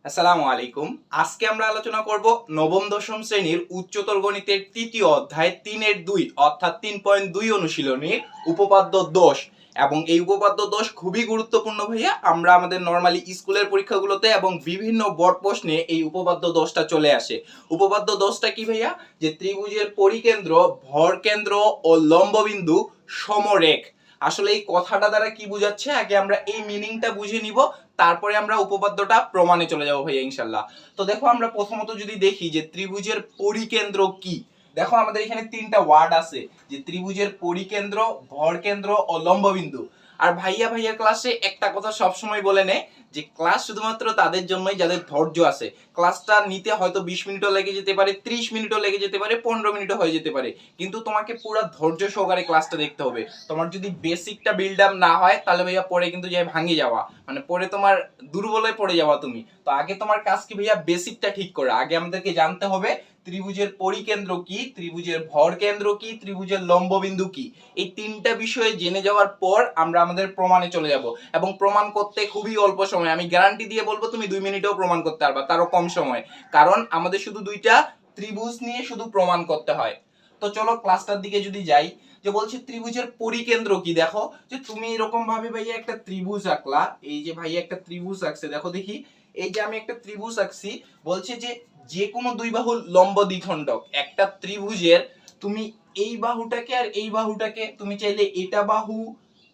আসসালামু আলাইকুম। আজকে আমরা আলোচনা করব নবম দশম শ্রেণীর উচ্চতর গণিতের তৃতীয় অধ্যায় 3-2 অর্থাৎ 3.2 অনুশীলনীর উপপাদ্য দোষ। এবং এই উপপাদ্য দোষ খুবই গুরুত্বপূর্ণ ভাইয়া। আমরা আমাদের নরমালি স্কুলের পরীক্ষাগুলোতে এবং বিভিন্ন বোর্ড প্রশ্নে এই উপপাদ্য দোষটা চলে আসে। উপপাদ্য দোষটা কি ভাইয়া? যে ত্রিভুজের পরিকেন্দ্র, ভরকেন্দ্র ও লম্ববিন্দু সমরেখ। আসলে এই কথাটা দ্বারা কি বোঝাচ্ছে, আগে আমরা এই মিনিংটা বুঝে নিব, তারপরে আমরা উপপাদ্যটা প্রমাণে চলে যাব ভাইয়া ইনশাল্লাহ। তো দেখো, আমরা প্রথমত যদি দেখি যে ত্রিভুজের পরিকেন্দ্র কি। দেখো, আমাদের এখানে তিনটা ওয়ার্ড আছে, যে ত্রিভুজের পরিকেন্দ্র, ভরকেন্দ্র ও লম্ববিন্দু। আর ভাইয়া ভাইয়ার ক্লাসে একটা কথা সবসময় বলে নেয় যে ক্লাস শুধুমাত্র তাদের জন্যই যাদের ধৈর্য আছে। ক্লাসটা নিতে হয়তো 20 মিনিটও লেগে যেতে পারে, 30 মিনিটও লেগে যেতে পারে, 15 মিনিটও হয়ে যেতে পারে, কিন্তু তোমাকে পুরো ধৈর্য সহকারে ক্লাসটা দেখতে হবে। তোমার যদি বেসিকটা বিল্ড আপ না হয়, তাহলে ভাইয়া পরে কিন্তু যাই ভাঙে যাওয়া, মানে পরে তোমার দুর্বলে পড়ে যাওয়া তুমি। তো আগে তোমার কাজ কি ভাইয়া? বেসিকটা ঠিক করা। আগে আমাদেরকে জানতে হবে ত্রিভুজের পরিকেন্দ্র কি, ত্রিভুজের ভরকেন্দ্র কি, ত্রিভুজের লম্ববিন্দু কি। এই তিনটা বিষয়ে জেনে যাওয়ার পর আমরা আমাদের প্রমাণে চলে যাব। এবং প্রমাণ করতে খুবই অল্প সময়, আমি গ্যারান্টি দিয়ে বলবো তুমি 2 মিনিটেও প্রমাণ করতে পারবা, তারও কম সময়। কারণ আমাদের শুধু দুইটা ত্রিভুজ নিয়ে শুধু প্রমাণ করতে হয়। তো চলো ক্লাসটার দিকে যদি যাই, যে বলছে ত্রিভুজের পরিকেন্দ্র কি। দেখো, যে তুমি এরকম ভাবে ভাইয়া একটা ত্রিভুজ আঁকলা, এই যে ভাইয়া একটা ত্রিভুজ আঁকছে, দেখো দেখি, এই যে আমি একটা ত্রিভুজ আঁকছি। বলছে যে যে কোনো দুই বাহুর লম্ব দ্বিখণ্ডক একটা ত্রিভুজের, তুমি এই বাহুটাকে আর এই বাহুটাকে, তুমি চাইলে এটা বাহু,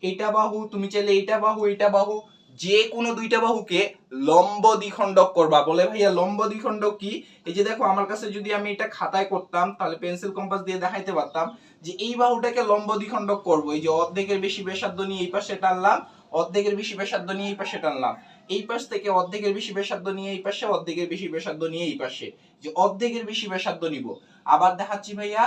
এটা বাহু, তুমি চাইলে এটা বাহু, এটা বাহু, যে কোনো দুইটা বাহুকে লম্ব দ্বিখণ্ডক করবা। বলে ভাইয়া লম্ব দ্বিখণ্ডক কি? এই যে দেখো, আমার কাছে যদি আমি এটা খাতায় করতাম, তাহলে পেন্সিল কম্পাস দিয়ে দেখাইতে পারতাম যে এই বাহুটাকে লম্ব দ্বিখণ্ডক করব। এই যে অর্ধেকের বেশি ব্যাসার্ধ নিয়ে এই পাশে টানলাম, অর্ধেকের বেশি ব্যাসার্ধ নিয়ে এই পাশে টানলাম, এই পাশ থেকে অর্ধেকের বেশি ব্যাসার্ধ নিয়ে এই পাশে, অর্ধেকের বেশি ব্যাসার্ধ নিয়ে এই পাশে, যে অর্ধেকের বেশি ব্যাসার্ধ নিব। আবার দেখাচ্ছি ভাইয়া।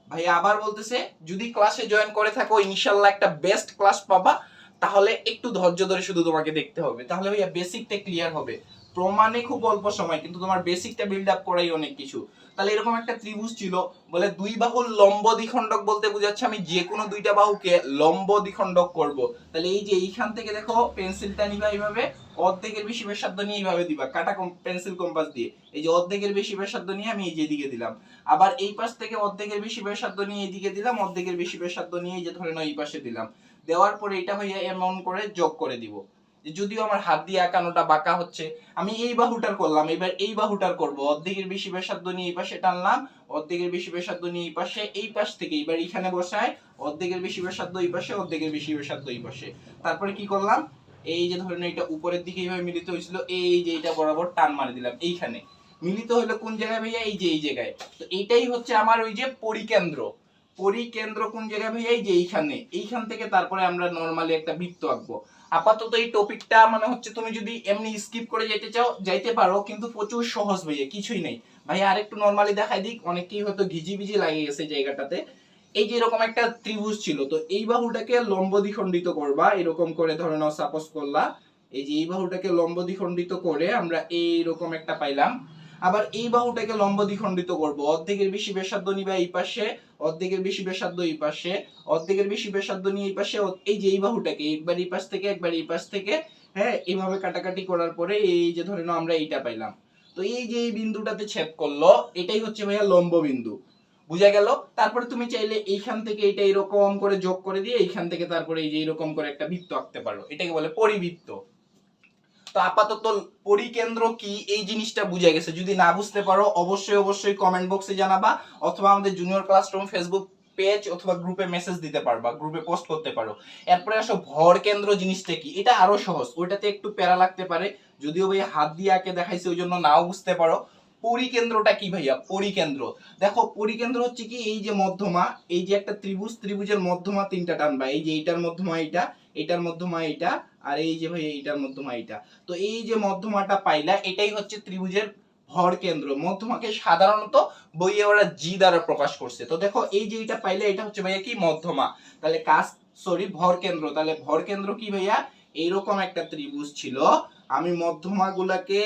ভাইয়া আবার বলতেছে, যদি ক্লাসে জয়েন করে থাকো ইনশাআল্লাহ একটা বেস্ট ক্লাস পাবা। তাহলে একটু ধৈর্য ধরে শুধু তোমাকে দেখতে হবে, তাহলে ভাইয়া বেসিকটা ক্লিয়ার হবে। প্রমাণে খুব অল্প সময়, কিন্তু তোমার বেসিকটা বিল্ড আপ করাই অনেক কিছু। তাহলে এরকম একটা ত্রিভুজ ছিল, বলে দুই বাহুর লম্ব দ্বিখণ্ডক বলতে বোঝাচ্ছে আমি যে কোনো দুইটা বাহুকে লম্ব দ্বিখণ্ডক করব। তাহলে এই যে এইখান থেকে দেখো, পেন্সিলটা নিবা এইভাবে, অর্ধেকের বেশি ব্যাসার্ধ নিয়ে এইভাবে দিবা কাটা পেন্সিল কম্পাস দিয়ে। এই যে অর্ধেকের বেশি ব্যাসার্ধ নিয়ে আমি এই যে দিকে দিলাম। আবার এই পাশ থেকে অর্ধেকের বেশি ব্যাসার্ধ নিয়ে এইদিকে দিলাম, অর্ধেকের বেশি ব্যাসার্ধ নিয়ে এই যে ধরে নাও এই পাশে দিলাম। দেওয়ার পরে এটা ভাইয়া এমন করে যোগ করে দিব। যদিও আমার হাত দিয়ে আঁকানোটা বাঁকা হচ্ছে, আমি এই বাহুটার করলাম, এবার এই বাহুটার করব। অর্ধেকের বেশি ব্যাসার্ধ নিয়ে এই পাশে টানলাম, অর্ধেকের বেশি ব্যাসার্ধ নিয়ে এই পাশে, এই পাশ থেকে এবার এখানে বসায় অর্ধেকের বেশি ব্যাসার্ধ এই পাশে, অর্ধেকের বেশি ব্যাসার্ধ এই পাশে। তারপরে কি করলাম, এই যে ধরেন এটা উপরের দিকে এইভাবে মিলিত হয়েছিল, এই যে এটা বরাবর টান মারি দিলাম। এইখানে মিলিত হলো কোন জায়গায় ভাইয়া? এই যে এই জায়গায়। তো এইটাই হচ্ছে আমার ওই যে পরিকেন্দ্র। পরিকেন্দ্র কোন জায়গায় ভাইয়া? এই যে এইখানে। এইখান থেকে তারপরে আমরা নরমালি একটা বৃত্ত আঁকবো। আপাতত এই টপিকটা মানে হচ্ছে, তুমি যদি এমনি স্কিপ করে যেতে চাও যাইতে পারো, কিন্তু প্রচুর সহজ ভাইয়া, কিছুই নেই ভাইয়া। আরেকটু নরমালি দেখাই দিক, অনেকেই হয়তো ঘিজিবিজি লাগে গেছে জায়গাটাতে। এই যে এরকম একটা ত্রিভুজ ছিল, তো এই বাহুটাকে লম্ব দ্বিখণ্ডিত করবা, এরকম করে ধরে নাও সাপোজ করলা। এই যে এই বাহুটাকে লম্ব দ্বিখণ্ডিত করে আমরা এইরকম একটা পাইলাম। আবার এই বাহুটাকে লম্ব দ্বিখণ্ডিত করব, অর্ধেকের বেশি ব্যাসার্ধ নিবা এই পাশে, অর্ধেকের বেশি ব্যাসার্ধ এই পাশে, অর্ধেকের বেশি ব্যাসার্ধ নিয়ে এই পাশে, এই যে এই বাহুটাকে একবার এই পাশ থেকে একবার এই পাশ থেকে, হ্যাঁ, এইভাবে কাটাকাটি করার পরে এই যে ধরে নাও আমরা এইটা পাইলাম। তো এই যে এই বিন্দুটাতে ছেদ করলো, এটাই হচ্ছে ভাইয়া লম্ব বিন্দু। বুঝা গেল? তারপরে তুমি চাইলে এইখান থেকে এটা এরকম করে যোগ করে দিয়ে এইখান থেকে তারপরে এই যে এরকম করে একটা বৃত্ত আঁকতে পারো, এটাকে বলে পরিবৃত্ত। তো আপাতত পরিকেন্দ্র কি এই জিনিসটা বুঝে গেছে। যদি না বুঝতে পারো অবশ্যই অবশ্যই কমেন্ট বক্সে জানাবা, অথবা আমাদের জুনিয়র ক্লাসরুম ফেসবুক পেজ অথবা গ্রুপে মেসেজ দিতে পারবা, গ্রুপে পোস্ট করতে পারো। এরপরে আসো ভর কেন্দ্র জিনিসটা কি। এটা আরো সহজ, ওইটাতে একটু প্যারা লাগতে পারে, যদিও ভাই হাত দিয়ে আঁকে দেখাইছে ওই জন্য নাও বুঝতে পারো। পরিকেন্দ্রটা কি ভাইয়া? পরিকেন্দ্র দেখো, পরিকেন্দ্র হচ্ছে কি, এই যে মধ্যমা, এই যে একটা ত্রিভুজ, ত্রিভুজের মধ্যমা তিনটা টানবা, এই যে এইটার মধ্যমা এইটা, এটার মধ্যমা এইটা, আর এই যে ভাই এইটার মধ্যমা এইটা। তো এই যে মধ্যমাটা পাইলা, এটাই হচ্ছে ত্রিভুজের ভর কেন্দ্র। মধ্যমাকে সাধারণত বইয়ে ওরা জি দ্বারা প্রকাশ করছে। তো দেখো, এই যে এটা পাইলে, এটা হচ্ছে ভাইয়া কি? মধ্যমা। তাহলে কাজ, সরি, ভর কেন্দ্র। তাহলে ভর কেন্দ্র কি ভাইয়া? এইরকম একটা ত্রিভুজ ছিল, আমি মধ্যমা গুলাকে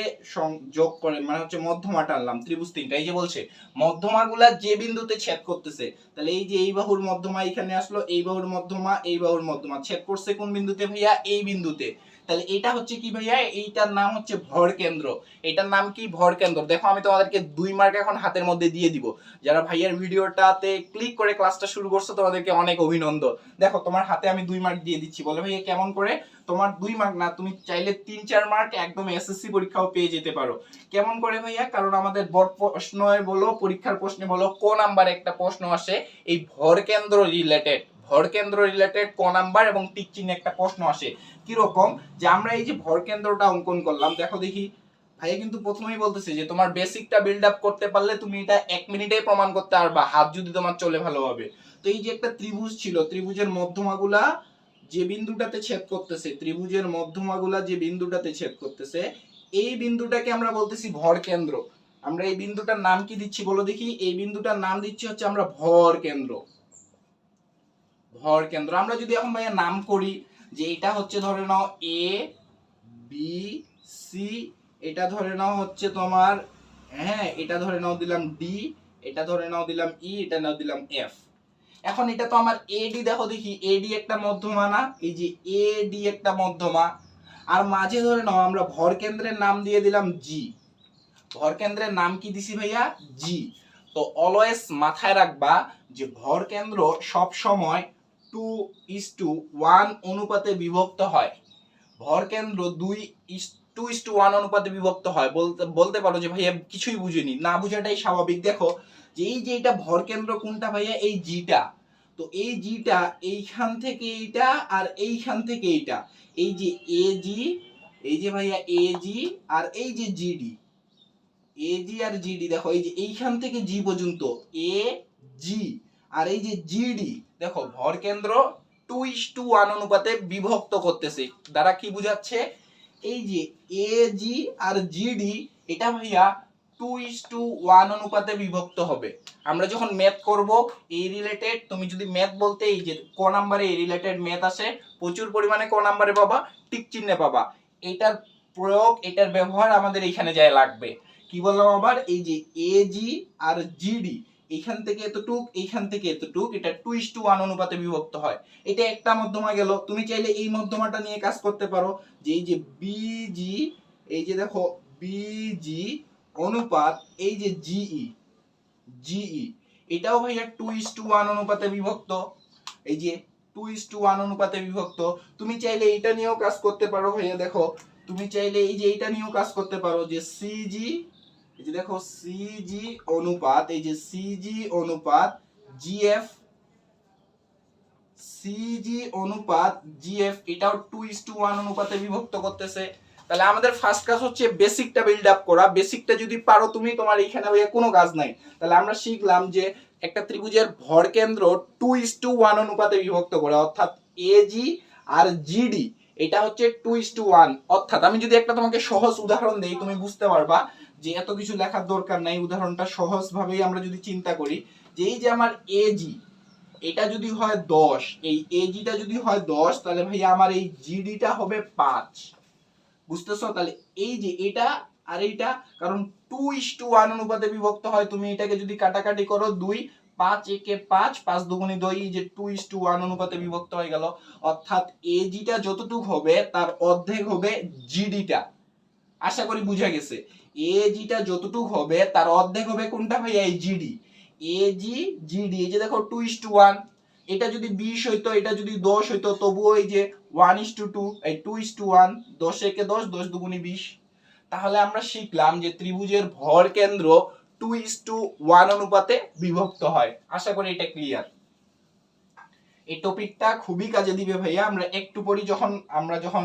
যোগ করে মানে হচ্ছে মধ্যমা টানলাম, ত্রিভুজ তিনটা। এই যে বলছে মধ্যমা গুলা যে বিন্দুতে ছেদ করতেছে, তাহলে এই যে এই বাহুর মধ্যমা এখানে আসলো, এই বাহুর মধ্যমা, এই বাহুর মধ্যমা ছেদ করছে কোন বিন্দুতে ভাইয়া? এই বিন্দুতে। তাহলে এটা হচ্ছে কি ভাইয়া, এইটার নাম হচ্ছে ভর কেন্দ্র। এটার নাম কি? ভর কেন্দ্র। দেখো আমি তোমাদেরকে 2 মার্ক এখন হাতের মধ্যে দিয়ে দিব। যারা ভাইয়ার ভিডিওটাতে ক্লিক করে ক্লাসটা শুরু করছো তোমাদেরকে অনেক অভিনন্দন। দেখো তোমার হাতে আমি 2 মার্ক দিয়ে দিচ্ছি। বলে ভাইয়া কেমন করে? তোমার 2 মার্ক না, তুমি চাইলে 3-4 মার্ক একদম এসএসসি পরীক্ষাও পেয়ে যেতে পারো। কেমন করে ভাইয়া? কারণ আমাদের বোর্ড প্রশ্নে বলো, পরীক্ষার প্রশ্নে বলো, ক নাম্বারে একটা প্রশ্ন আসে এই ভর কেন্দ্র রিলেটেড। ভর কেন্দ্র রিলেটেড ক নাম্বার এবং টিক চিহ্নে একটা প্রশ্ন আসে। কি রকম? যে আমরা এই যে ভর কেন্দ্রটা অঙ্কন করলাম, দেখো দেখি ভাইয়া কিন্তু প্রথমেই বলতেছে যে তোমার বেসিকটা বিল্ড আপ করতে পারলে তুমি এটা 1 মিনিটেই প্রমাণ করতে পারবা, হাত যদি তোমার চলে ভালোভাবে। তো এই যে একটা ত্রিভুজ ছিল, ত্রিভুজের মধ্যমাগুলা যে বিন্দুটাতে ছেদ করতেছে, ত্রিভুজের মধ্যমাগুলা যে বিন্দুটাতে ছেদ করতেছে, এই বিন্দুটাকে আমরা বলতেছি ভর কেন্দ্র। আমরা এই বিন্দুটার নাম কি দিচ্ছি বলো দেখি? এই বিন্দুটার নাম দিচ্ছি হচ্ছে আমরা ভর কেন্দ্র। ভর কেন্দ্র। আমরা যদি এখন ভাইয়া নাম করি যে এটা হচ্ছে ধরে নাও এ বি সি, এটা ধরে নাও হচ্ছে তোমার, হ্যাঁ এটা ধরে নাও দিলাম ডি, এটা ধরে নাও দিলাম ই, এটা নাও দিলাম এফ। এখন এটা তো আমার এডি, দেখো দেখি এডি একটা মধ্যমা না? এই যে এডি একটা মধ্যমা। আর মাঝে ধরে নাও আমরা ভর কেন্দ্রের নাম দিয়ে দিলাম জি। ভর কেন্দ্রের নাম কি দিছি ভাইয়া? জি। তো অলওয়েজ মাথায় রাখবা যে ভর কেন্দ্র সব সময় 2:1 অনুপাতে বিভক্ত হয়। ভর কেন্দ্র 2:1 অনুপাতে বিভক্ত হয়। বলতে পারো যে ভাইয়া কিছুই বুঝিনি, না বুঝাটাই স্বাভাবিক। দেখো যে এই যে এটা ভর কেন্দ্র কোনটা ভাইয়া? এই জিটা। তো এই জিটা এইখান থেকে এইটা আর এইখান থেকে এইটা, এই যে এজি, এই যে ভাইয়া এজি আর এই যে জিডি, এজি আর জিডি, দেখো এই যে এইখান থেকে জি পর্যন্ত এ জি আর এই যে জিডি, দেখো ভর কেন্দ্র 2:1 অনুপাতে বিভক্ত করতেছে। দ্বারা কি বুঝাচ্ছে? এই যে এজি আর জিডি এটা ভাইয়া 2:1 অনুপাতে বিভক্ত হবে। আমরা যখন ম্যাথ করব এই রিলেটেড, তুমি যদি ম্যাথ বলতে এই যে ক নাম্বারে এই রিলেটেড ম্যাথ আসে, প্রচুর পরিমাণে ক নাম্বারে পাবা, টিক চিহ্নে পাবা। এটার প্রয়োগ, এটার ব্যবহার আমাদের এইখানে যায় লাগবে। কি বললাম আবার? এই যে এজি আর জিডি এইখান থেকে এতটুক, এইখান থেকে এতটুক, এটা 2:1 অনুপাতে বিভক্ত হয়। এটা একটা মধ্যমা গেল। তুমি চাইলে এই মধ্যমাটা নিয়ে কাজ করতে পারো যে এই যে বিজি, এই যে দেখো বিজি অনুপাত এই যে জিই, জিই এটাও ভাইয়া 2:1 অনুপাতে বিভক্ত। এই যে 2:1 অনুপাতে বিভক্ত। তুমি চাইলে এটা নিয়েও কাজ করতে পারো ভাইয়া। দেখো তুমি চাইলে এই যে এটা নিয়েও কাজ করতে পারো যে সিজি, এই যে দেখো সিজি অনুপাত, এই যে সিজি অনুপাত জিএফ, সিজি অনুপাত জিএফ এটাও 2:1 অনুপাতে বিভক্ত করতেছে। তাহলে আমাদের ফার্স্ট কাজ হচ্ছে বেসিকটা বিল্ড আপ করা। বেসিকটা যদি পারো তুমি, তোমার এখানে ভাইয়া কোনো কাজ নাই। তাহলে আমরা শিখলাম যে একটা ত্রিভুজের ভর কেন্দ্র 2:1 অনুপাতে বিভক্ত করে, অর্থাৎ এজি আর জিডি এটা হচ্ছে 2:1। অর্থাৎ আমি যদি একটা তোমাকে সহজ উদাহরণ দেই, তুমি বুঝতে পারবা যে এত কিছু লেখার দরকার নাই। উদাহরণটা সহজ ভাবেই আমরা যদি চিন্তা করি যে এই যে আমার এজি এটা যদি হয় 10, এই এজিটা যদি হয় 10, তাহলে ভাই আমার এই জিডিটা হবে 5। বুঝতেছো? তাহলে এই যে এটা আর এইটা, কারণ 2:1 অনুপাতে বিভক্ত হয়। তুমি এটাকে যদি কাটাকাটি করো 2, 5 একে 5, 5 দুগুণে 2, এই যে 2:1 অনুপাতে বিভক্ত হয়ে গেল। অর্থাৎ এজিটা যতটুকু হবে তার অর্ধেক হবে জিডিটা। আশা করি বুঝা গেছে। এজিটা যতটুকু হবে তার অর্ধেক হবে কোনটা ভাইয়া? এই জিডি। এজি জিডি, এই যে দেখো 2:1, এটা যদি 20 হইতো, এটা যদি 10 হইতো, তবুও এই যে 1:2, এই 2:1, 10 একে 10, 10 দুগুণে 20। তাহলে আমরা শিখলাম যে ত্রিভুজের ভর কেন্দ্র 2:1 অনুপাতে বিভক্ত হয়। আশা করি এটা ক্লিয়ার। এই টপিকটা খুবই কাজে দিবে ভাইয়া। আমরা একটু পরে যখন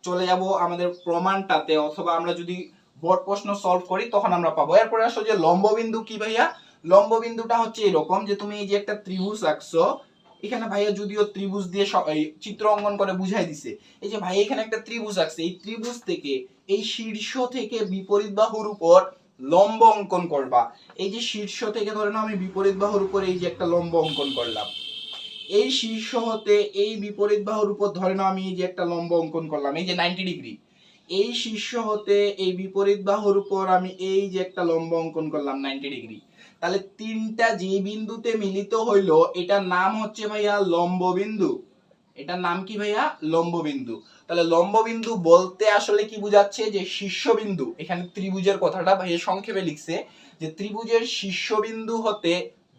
চলে যাব আমাদের প্রমাণটাতে, অথবা আমরা যদি বোর্ড প্রশ্ন সলভ করি তখন আমরা পাবো। এরপরে আসো যে লম্ববিন্দু কি ভাইয়া? লম্ববিন্দুটা হচ্ছে এরকম যে তুমি এই যে একটা ত্রিভুজ আঁকছো, এখানে ভাইয়া যদিও ত্রিভুজ দিয়ে চিত্র অঙ্কন করে বুঝাই দিছে। এই যে ভাই এখানে একটা ত্রিভুজ আঁকছে, এই ত্রিভুজ থেকে এই শীর্ষ থেকে বিপরীত বাহুর উপর লম্ব অঙ্কন করবা। এই যে শীর্ষ থেকে ধরে নাও আমি বিপরীত বাহুর উপর এই যে একটা লম্ব অঙ্কন করলাম, এই শীর্ষ হতে এই বিপরীত বাহুর উপর ধরে নাও আমি এই যে একটা লম্ব অঙ্কন করলাম, এই যে 90 ডিগ্রি। এই শীর্ষ হতে এই বিপরীত বাহুর উপর আমি এই যে একটা লম্ব অঙ্কন করলাম 90 ডিগ্রি। তাহলে তিনটা যে বিন্দুতে মিলিত হইলো এটার নাম হচ্ছে ভাইয়া লম্ব বিন্দু। এটার নাম কি ভাইয়া? লম্ববিন্দু। তাহলে লম্ববিন্দু বলতে আসলে কি বোঝাচ্ছে? যে শীর্ষবিন্দু, এখানে ত্রিভুজের কথাটা ভাইয়া সংক্ষেপে লিখছে যে ত্রিভুজের শীর্ষবিন্দু হতে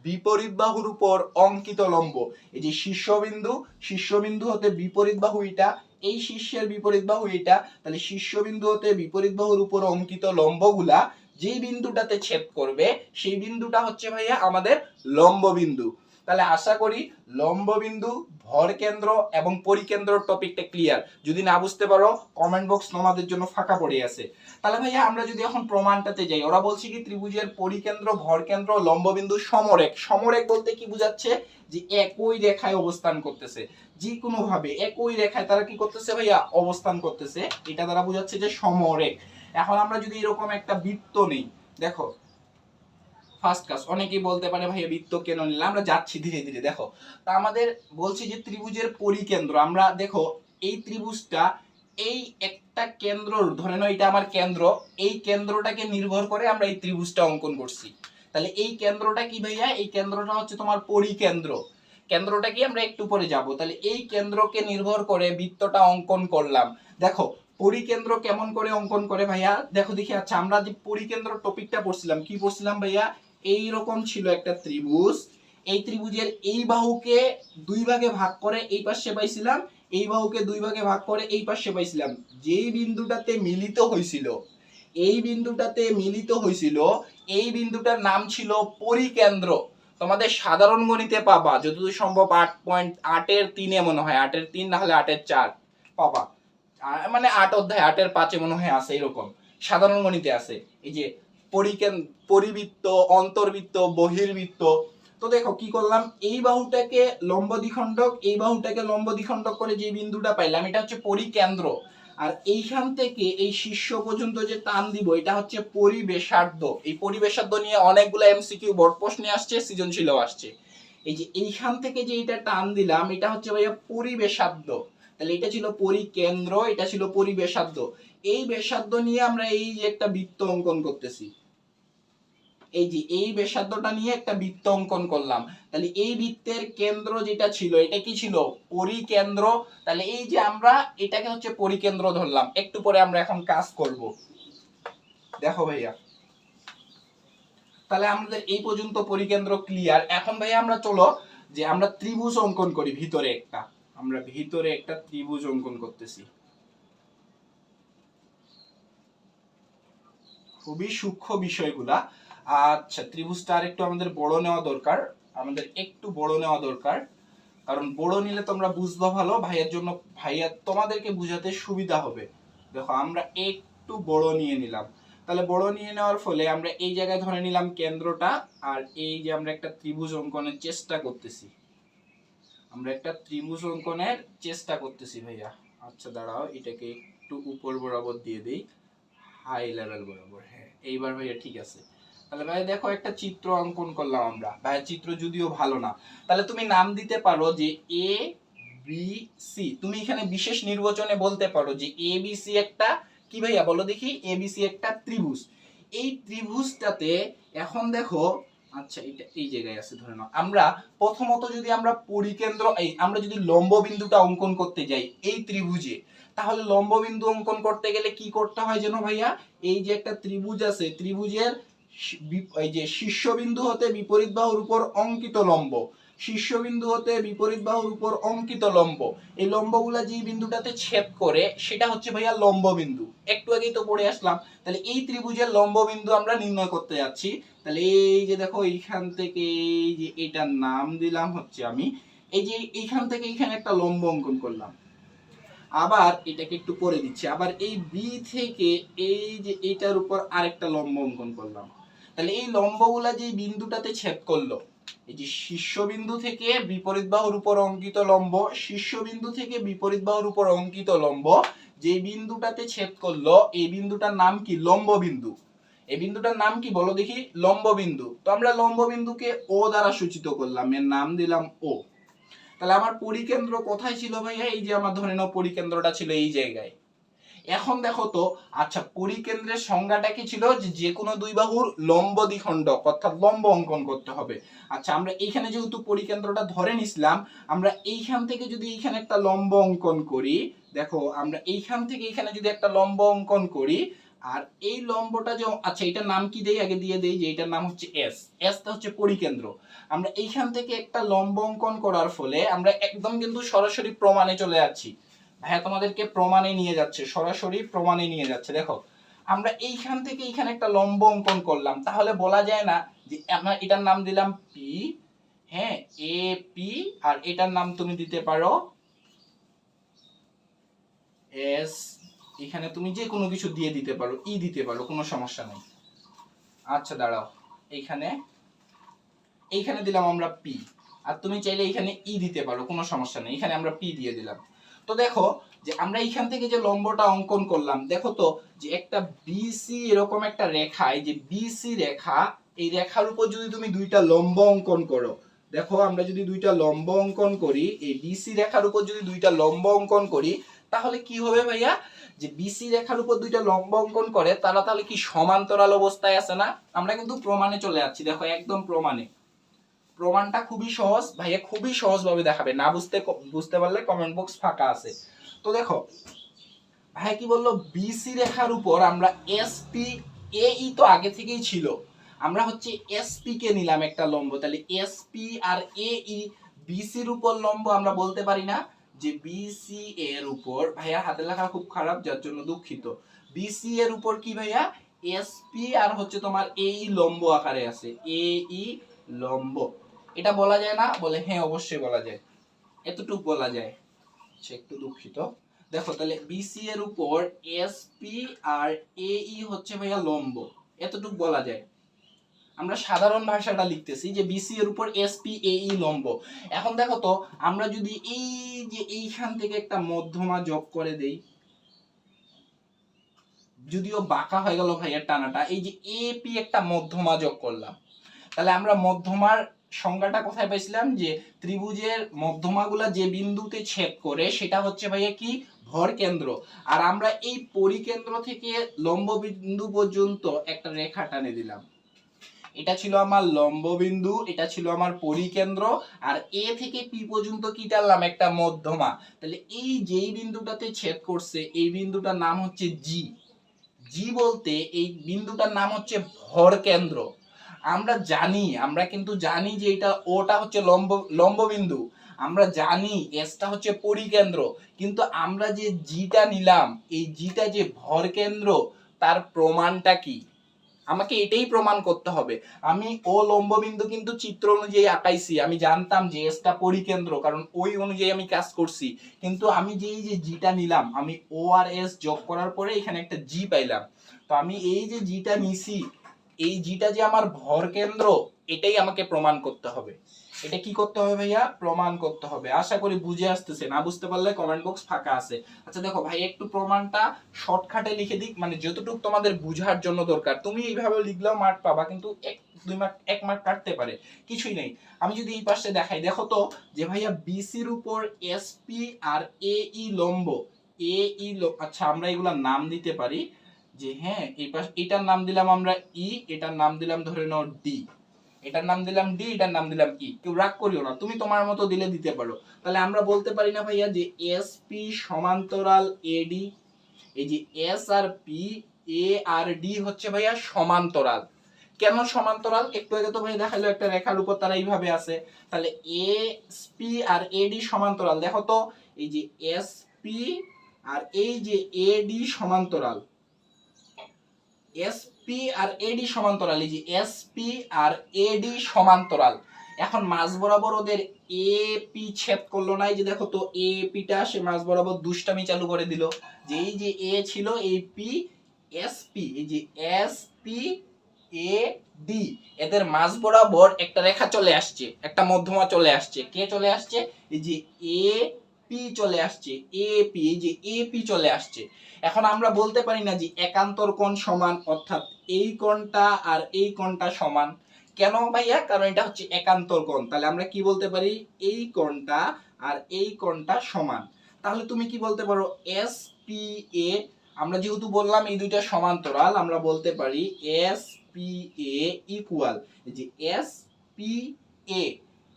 বিপরীত বাহুর উপর অঙ্কিত লম্ব। এই যে শীর্ষবিন্দু, শীর্ষবিন্দু হতে বিপরীত বাহু এটা, এই শীর্ষের বিপরীত বাহু এটা, তাহলে শীর্ষবিন্দু হতে বিপরীত বাহুর উপর অঙ্কিত লম্বগুলা যেই বিন্দুটাতে ছেদ করবে সেই বিন্দুটা হচ্ছে ভাইয়া আমাদের লম্ববিন্দু। তাহলে আশা করি লম্ববিন্দু, ভর কেন্দ্র এবং পরিকেন্দ্র টপিকটা ক্লিয়ার। যদি না বুঝতে পারো কমেন্ট বক্স তোমাদের জন্য ফাঁকা পড়ে আছে। তাহলে ভাইয়া আমরা যদি এখন প্রমাণটাতে যাই, ওরা বলছে কি ত্রিভুজের পরিকেন্দ্র, ভর কেন্দ্র, লম্ববিন্দু সমরেখ। সমরেখ বলতে কি বোঝাচ্ছে? যে একই রেখায় অবস্থান করতেছে, যে কোনো ভাবে একই রেখায় তারা কি করতেছে ভাইয়া? অবস্থান করতেছে। এটা দ্বারা বোঝাচ্ছে যে সমরেখ। এখন আমরা যদি এরকম একটা বৃত্ত নেই, দেখো ফার্স্ট কাজ, অনেকেই বলতে পারে ভাইয়া বৃত্ত কেন নিলাম, আমরা যাচ্ছি ধীরে ধীরে। দেখো তা আমাদের বলছি যে ত্রিভুজের পরিকেন্দ্র, আমরা দেখো এই ত্রিভুজটা এই একটা কেন্দ্র, ধরে নাও এটা আমার কেন্দ্র, এই কেন্দ্রটাকে নির্ভর করে আমরা এই ত্রিভুজটা অঙ্কন করছি। তাহলে এই কেন্দ্রটা কি ভাইয়া? এই কেন্দ্রটা হচ্ছে তোমার পরিকেন্দ্র। কেন্দ্রটা কি? আমরা একটু পরে যাব। তাহলে এই কেন্দ্রকে নির্ভর করে বৃত্তটা অঙ্কন করলাম। দেখো পরিকেন্দ্র কেমন করে অঙ্কন করে ভাইয়া? দেখো দেখি। আচ্ছা আমরা যে পরিকেন্দ্র টপিকটা পড়ছিলাম, কি পড়ছিলাম ভাইয়া? এই রকম ছিল একটা ত্রিভুজ, এই ত্রিভুজের এই বাহুকে দুই ভাগে ভাগ করে এই পাশে পাইছিলাম, এই বাহুকে দুই ভাগে ভাগ করে এই পাশে পাইছিলাম। যেই বিন্দুটাতে মিলিত হয়েছিল, এই বিন্দুটাতে মিলিত হয়েছিল, এই বিন্দুটার নাম ছিল পরিকেন্দ্র। তোমাদের সাধারণ গণিতে পাবা যতদূর সম্ভব 8.8-এর 3-এ মনে হয়, 8-এর 3 না হলে 8-এর 4 পাবা, মানে 8 অধ্যায় 8-এর 5-এ মনে হয় আছে, এরকম সাধারণ গণিতে আছে। এই যে পরিবৃত্ত, অন্তর্বৃত্ত, বহির্বৃত্ত। তো দেখো কি করলাম, এই বাহুটাকে লম্ব দ্বিখণ্ডক, এই বাহুটাকে লম্ব দ্বিখণ্ডক করে যে বিন্দুটা পাইলাম এটা হচ্ছে পরিকেন্দ্র। আর এইখান থেকে এই শীর্ষ পর্যন্ত যে টান দিব এটা হচ্ছে পরিবেশার্ধ। এই পরিবেশার্ধ নিয়ে অনেকগুলো এমসিকিউ বোর্ড প্রশ্নে আসছে, সৃজনশীলও আসছে। এই যে এইখান থেকে যে এটা টান দিলাম এটা হচ্ছে ভাইয়া পরিবেশার্ধ। তাহলে এটা ছিল পরিকেন্দ্র, এটা ছিল পরিবেশার্ধ। এই ব্যাসার্ধ নিয়ে আমরা এই যে একটা বৃত্ত অঙ্কন করতেছি, এই যে এই ব্যাসার্ধটা নিয়ে একটা বৃত্ত অঙ্কন করলাম। তাহলে এই বৃত্তের কেন্দ্র যেটা ছিল এটা কি ছিল? পরিকেন্দ্র। তাহলে এই যে আমরা এটাকে হচ্ছে পরিকেন্দ্র ধরলাম। একটু পরে আমরা এখন কাজ করব। দেখো ভাইয়া, তাহলে আমাদের এই পর্যন্ত পরিকেন্দ্র ক্লিয়ার। এখন ভাইয়া আমরা চলো যে আমরা ত্রিভুজ অঙ্কন করি ভিতরে একটা, আমরা ভিতরে একটা ত্রিভুজ অঙ্কন করতেছি। খুবই সূক্ষ্ম বিষয়গুলা। আচ্ছা ত্রিভুজটা আরেকটু আমাদের বড় নেওয়া দরকার, আমাদের একটু বড় নেওয়া দরকার, কারণ বড় নিলে তোমরা বুঝবা ভালো, ভাইয়ের জন্য, ভাইয়া তোমাদেরকে বুঝাতে সুবিধা হবে। দেখো আমরা একটু বড় নিয়ে নিলাম। তাহলে বড় নিয়ে নেওয়ার ফলে আমরা এই জায়গায় ধরে নিলাম কেন্দ্রটা, আর এই যে আমরা একটা ত্রিভুজ অঙ্কনের চেষ্টা করতেছি, আমরা একটা ত্রিভুজ অঙ্কনের চেষ্টা করতেছি ভাইয়া। আচ্ছা দাঁড়াও, এটাকে একটু উপর বরাবর দিয়ে দেই, হাই লেভেল বরাবর। হ্যাঁ এইবার ভাইয়া ঠিক আছে। তাহলে ভাই দেখো একটা চিত্র অঙ্কন করলাম আমরা, ভাই চিত্র যদিও ভালো না, তাহলে তুমি নাম দিতে পারো যে এ বি সি। তুমি এখানে বিশেষ নির্বাচনে বলতে পারো যে এ বি সি একটা কি ভাইয়া বলো দেখি, এ বি সি একটা ত্রিভুজ। এই ত্রিভুজটাতে এখন দেখো, আচ্ছা এটা এই জায়গায় আছে ধরে নাও, আমরা প্রথমত যদি আমরা পরিকেন্দ্র, এই আমরা যদি লম্ব বিন্দুটা অঙ্কন করতে যাই এই ত্রিভুজে, তাহলে লম্ব বিন্দু অঙ্কন করতে গেলে কি করতে হয় যেন ভাইয়া? এই যে একটা ত্রিভুজ আছে, ত্রিভুজের এই যে শীর্ষবিন্দু হতে বিপরীত বাহুর উপর অঙ্কিত লম্ব, শীর্ষবিন্দু হতে বিপরীত বাহুর উপর অঙ্কিত লম্ব, এই লম্বগুলা যে বিন্দুটাতে ছেদ করে সেটা হচ্ছে ভাইয়া লম্ব বিন্দু। একটু আগেই তো পড়ে আসলাম। তাহলে এই ত্রিভুজের লম্ব বিন্দু আমরা নির্ণয় করতে যাচ্ছি। তাহলে এই যে দেখো এইখান থেকে এই যে এটার নাম দিলাম হচ্ছে আমি, এই যে এইখান থেকে এইখানে একটা লম্ব অঙ্কন করলাম। আবার এটাকে একটু পরে দিচ্ছি, আবার এই বি থেকে এই যে এটার উপর আরেকটা লম্ব অঙ্কন করলাম। তাহলে এই লম্বগুলা যে বিন্দুটাতে ছেদ করলো, এই যে শীর্ষবিন্দু থেকে বিপরীত বাহুর উপর অঙ্কিত লম্ব, শীর্ষবিন্দু থেকে বিপরীত বাহুর উপর অঙ্কিত লম্ব যে বিন্দুটাতে ছেদ করলো, এই বিন্দুটার নাম কি? লম্ব বিন্দু। এই বিন্দুটার নাম কি বলো দেখি? লম্ব বিন্দু। তো আমরা লম্ব বিন্দুকে ও দ্বারা সূচিত করলাম, এর নাম দিলাম ও। তাহলে আমার পরিকেন্দ্র কোথায় ছিল ভাইয়া? এই যে আমার ধরে নাও পরিকেন্দ্রটা ছিল এই জায়গায়। এখন দেখো তো, আচ্ছা পরিকেন্দ্রের সংজ্ঞাটা কি ছিল, যে যে কোনো দুই বাহুর লম্ব দ্বিখণ্ডক অর্থাৎ লম্ব অঙ্কন করতে হবে। আচ্ছা আমরা এইখানে যেহেতু পরিকেন্দ্রটা ধরে নিছিলাম, আমরা এইখান থেকে যদি এইখানে একটা লম্ব অঙ্কন করি, দেখো আমরা এইখান থেকে এইখানে যদি একটা লম্ব অঙ্কন করি, আর এই লম্বটা যে, আচ্ছা এটার নাম কি দেই, আগে দিয়ে দেই যে এটার নাম হচ্ছে এস, এসটা হচ্ছে পরিকেন্দ্র। আমরা এইখান থেকে একটা লম্ব অঙ্কন করার ফলে আমরা একদম কিন্তু সরাসরি প্রমাণে চলে যাচ্ছি। ভাইয়া তোমাদেরকে প্রমাণে নিয়ে যাচ্ছে, সরাসরি প্রমাণে নিয়ে যাচ্ছে। দেখো আমরা এইখান থেকে এইখানে একটা লম্ব অঙ্কন করলাম, তাহলে বলা যায় না যে আমরা এটার নাম দিলাম পি, হ্যাঁ এ পি, আর এটার নাম তুমি দিতে পারো এস, এখানে তুমি যে কোনো কিছু দিয়ে দিতে পারো, ই দিতে পারো, কোনো সমস্যা নেই। আচ্ছা দাঁড়াও, এইখানে এইখানে দিলাম আমরা পি, আর তুমি চাইলে এখানে ই দিতে পারো, কোনো সমস্যা নেই, এখানে আমরা পি দিয়ে দিলাম। তো দেখো যে আমরা এইখান থেকে যে লম্বটা অঙ্কন করলাম, দেখো তো যে একটা বিসি এরকম একটা রেখা, এই যে বিসি রেখা, এই রেখার উপর যদি তুমি দুইটা লম্ব অঙ্কন করো, দেখো আমরা যদি দুইটা লম্ব অঙ্কন করি, এই বিসি রেখার উপর যদি দুইটা লম্ব অঙ্কন করি, তাহলে কি হবে ভাইয়া, যে বিসি রেখার উপর দুইটা লম্ব অঙ্কন করে তারা তাহলে কি সমান্তরাল অবস্থায় আছে না? আমরা কিন্তু প্রমাণে চলে যাচ্ছি, দেখো একদম প্রমাণে। প্রমাণটা খুবই সহজ ভাইয়া, খুবই সহজ ভাবে দেখাবে, না বুঝতে পারলে কমেন্ট বক্স ফাঁকা আছে। তো দেখো ভাইয়া কি বললো, বিসি রেখার উপর আমরা এসপি, এই তো আগে থেকেই ছিল, আমরা হচ্ছে এসপি কে নিলাম একটা লম্ব, তাহলে এসপি আর এই বিসির উপর লম্ব আমরা বলতে পারি না যে বিসি এর উপর, ভাইয়া হাতের লেখা খুব খারাপ যার জন্য দুঃখিত, বিসি এর উপর কি ভাইয়া এসপি আর হচ্ছে তোমার এই লম্ব আকারে আছে, এই লম্ব, এটা বলা যায় না? বলে হ্যাঁ অবশ্যই বলা যায়, এতটুকু বলা যায়, সে একটু দুঃখিত। দেখো তাহলে বিসি এর উপর এসপি আর এই হচ্ছে ভাইয়া লম্ব, এতটুকু বলা যায়। আমরা সাধারণ ভাষাটা লিখতেছি যে বিসি এর উপর এসপি এই লম্ব। এখন দেখো তো আমরা যদি এই যে এইখান থেকে একটা মধ্যমা যোগ করে দেই, যদিও বাঁকা হয়ে গেল ভাইয়া টানাটা, এই যে এপি একটা মধ্যমা যোগ করলাম, তাহলে আমরা মধ্যমার সংজ্ঞাটা কোথায় পাইছিলাম, যে ত্রিভুজের মধ্যমাগুলা যে বিন্দুতে ছেদ করে সেটা হচ্ছে ভাইয়া কি, ভর কেন্দ্র। আর আমরা এই পরিকেন্দ্র থেকে লম্ব বিন্দু পর্যন্ত একটা রেখা টানে দিলাম, এটা ছিল আমার লম্ব বিন্দু, এটা ছিল আমার পরিকেন্দ্র, আর এ থেকে পি পর্যন্ত কি টানলাম, একটা মধ্যমা। তাহলে এই যেই বিন্দুটাতে ছেদ করছে এই বিন্দুটার নাম হচ্ছে জি, জি বলতে এই বিন্দুটার নাম হচ্ছে ভর কেন্দ্র। আমরা জানি, আমরা কিন্তু জানি যে এটা ওটা হচ্ছে লম্ব বিন্দু, আমরা জানি এসটা হচ্ছে পরিকেন্দ্র, কিন্তু আমরা যে জিটা নিলাম, এই জিটা যে ভর কেন্দ্র, তার প্রমাণটা কি, আমাকে এটাই প্রমাণ করতে হবে। আমি ও লম্ব বিন্দু কিন্তু চিত্র অনুযায়ী আঁকাইছি, আমি জানতাম যে এসটা পরিকেন্দ্র, কারণ ওই অনুযায়ী আমি কাজ করছি, কিন্তু আমি যে এই যে জিটা নিলাম, আমি ও আর এস যোগ করার পরে এখানে একটা জি পাইলাম, তো আমি এই যে জিটা নিছি, এই জিটা যে আমার ভর কেন্দ্র, এটাই আমাকে প্রমাণ করতে হবে। এটা কি করতে হবে ভাইয়া, প্রমাণ করতে হবে। আশা করি বুঝে আসতেছে, না বুঝতে পারলে কমেন্ট বক্স ফাঁকা আছে। আচ্ছা দেখো ভাই একটু প্রমাণটা শর্টকাটে লিখে দিক, মানে যতটুকু তোমাদের বুঝার জন্য দরকার, তুমি এইভাবে লিখলেও মার্ক পাবা, কিন্তু 1-2 মার্ক 1 মার্ক কাটতে পারে, কিছুই নেই। আমি যদি এই পাশে দেখাই, দেখো তো যে ভাইয়া বিসির উপর এসপি আর এই লম্ব, আচ্ছা আমরা এগুলা নাম দিতে পারি, যে হ্যাঁ এই পাশ, এটার নাম দিলাম আমরা ই, এটার নাম দিলাম ধরে নাও ডি, এটার নাম দিলাম ডি, এটার নাম দিলাম ই, কেউ রাগ করিও না, তুমি তোমার মতো দিলে দিতে পারো। তাহলে আমরা বলতে পারি না ভাইয়া যে এসপি সমান্তরাল এডি, এই যে এস আর পি, এ আর ডি হচ্ছে ভাইয়া সমান্তরাল। কেন সমান্তরাল, একটু আগে তো ভাই দেখালো একটা রেখার উপর তারা এইভাবে আছে, তাহলে এসপি আর এডি সমান্তরাল। দেখো তো এই যে এসপি আর এই যে এডি সমান্তরাল, এসপি আর এডি সমান্তরাল, এই যে এসপি আর এডি সমান্তরাল। এখন মাঝ বরাবর ওদের এপি ছেদ করলো না, এই যে দেখো তো এপিটা সে মাঝ বরাবর দুষ্টামি চালু করে দিল, যে এই যে এ ছিল এই পি এসপি, এই যে এসপি এ ডি, এদের মাঝ বরাবর একটা রেখা চলে আসছে, একটা মধ্যমা চলে আসছে, কে চলে আসছে, এই যে এ পি চলে আসছে, এপি, এই যে এপি চলে আসছে। এখন আমরা বলতে পারি না যে একান্তর কোণ সমান, অর্থাৎ এই কোণটা আর এই কোণটা সমান, কেন ভাইয়া, কারণ এটা হচ্ছে একান্তর কোণ। তাহলে আমরা কি বলতে পারি, এই কোণটা আর এই কোণটা সমান। তাহলে তুমি কি বলতে পারো, এস পি এ আমরা যেহেতু বললাম এই দুইটা সমান্তরাল, আমরা বলতে পারি এস পি এ ইকুয়াল, যে এস পি এ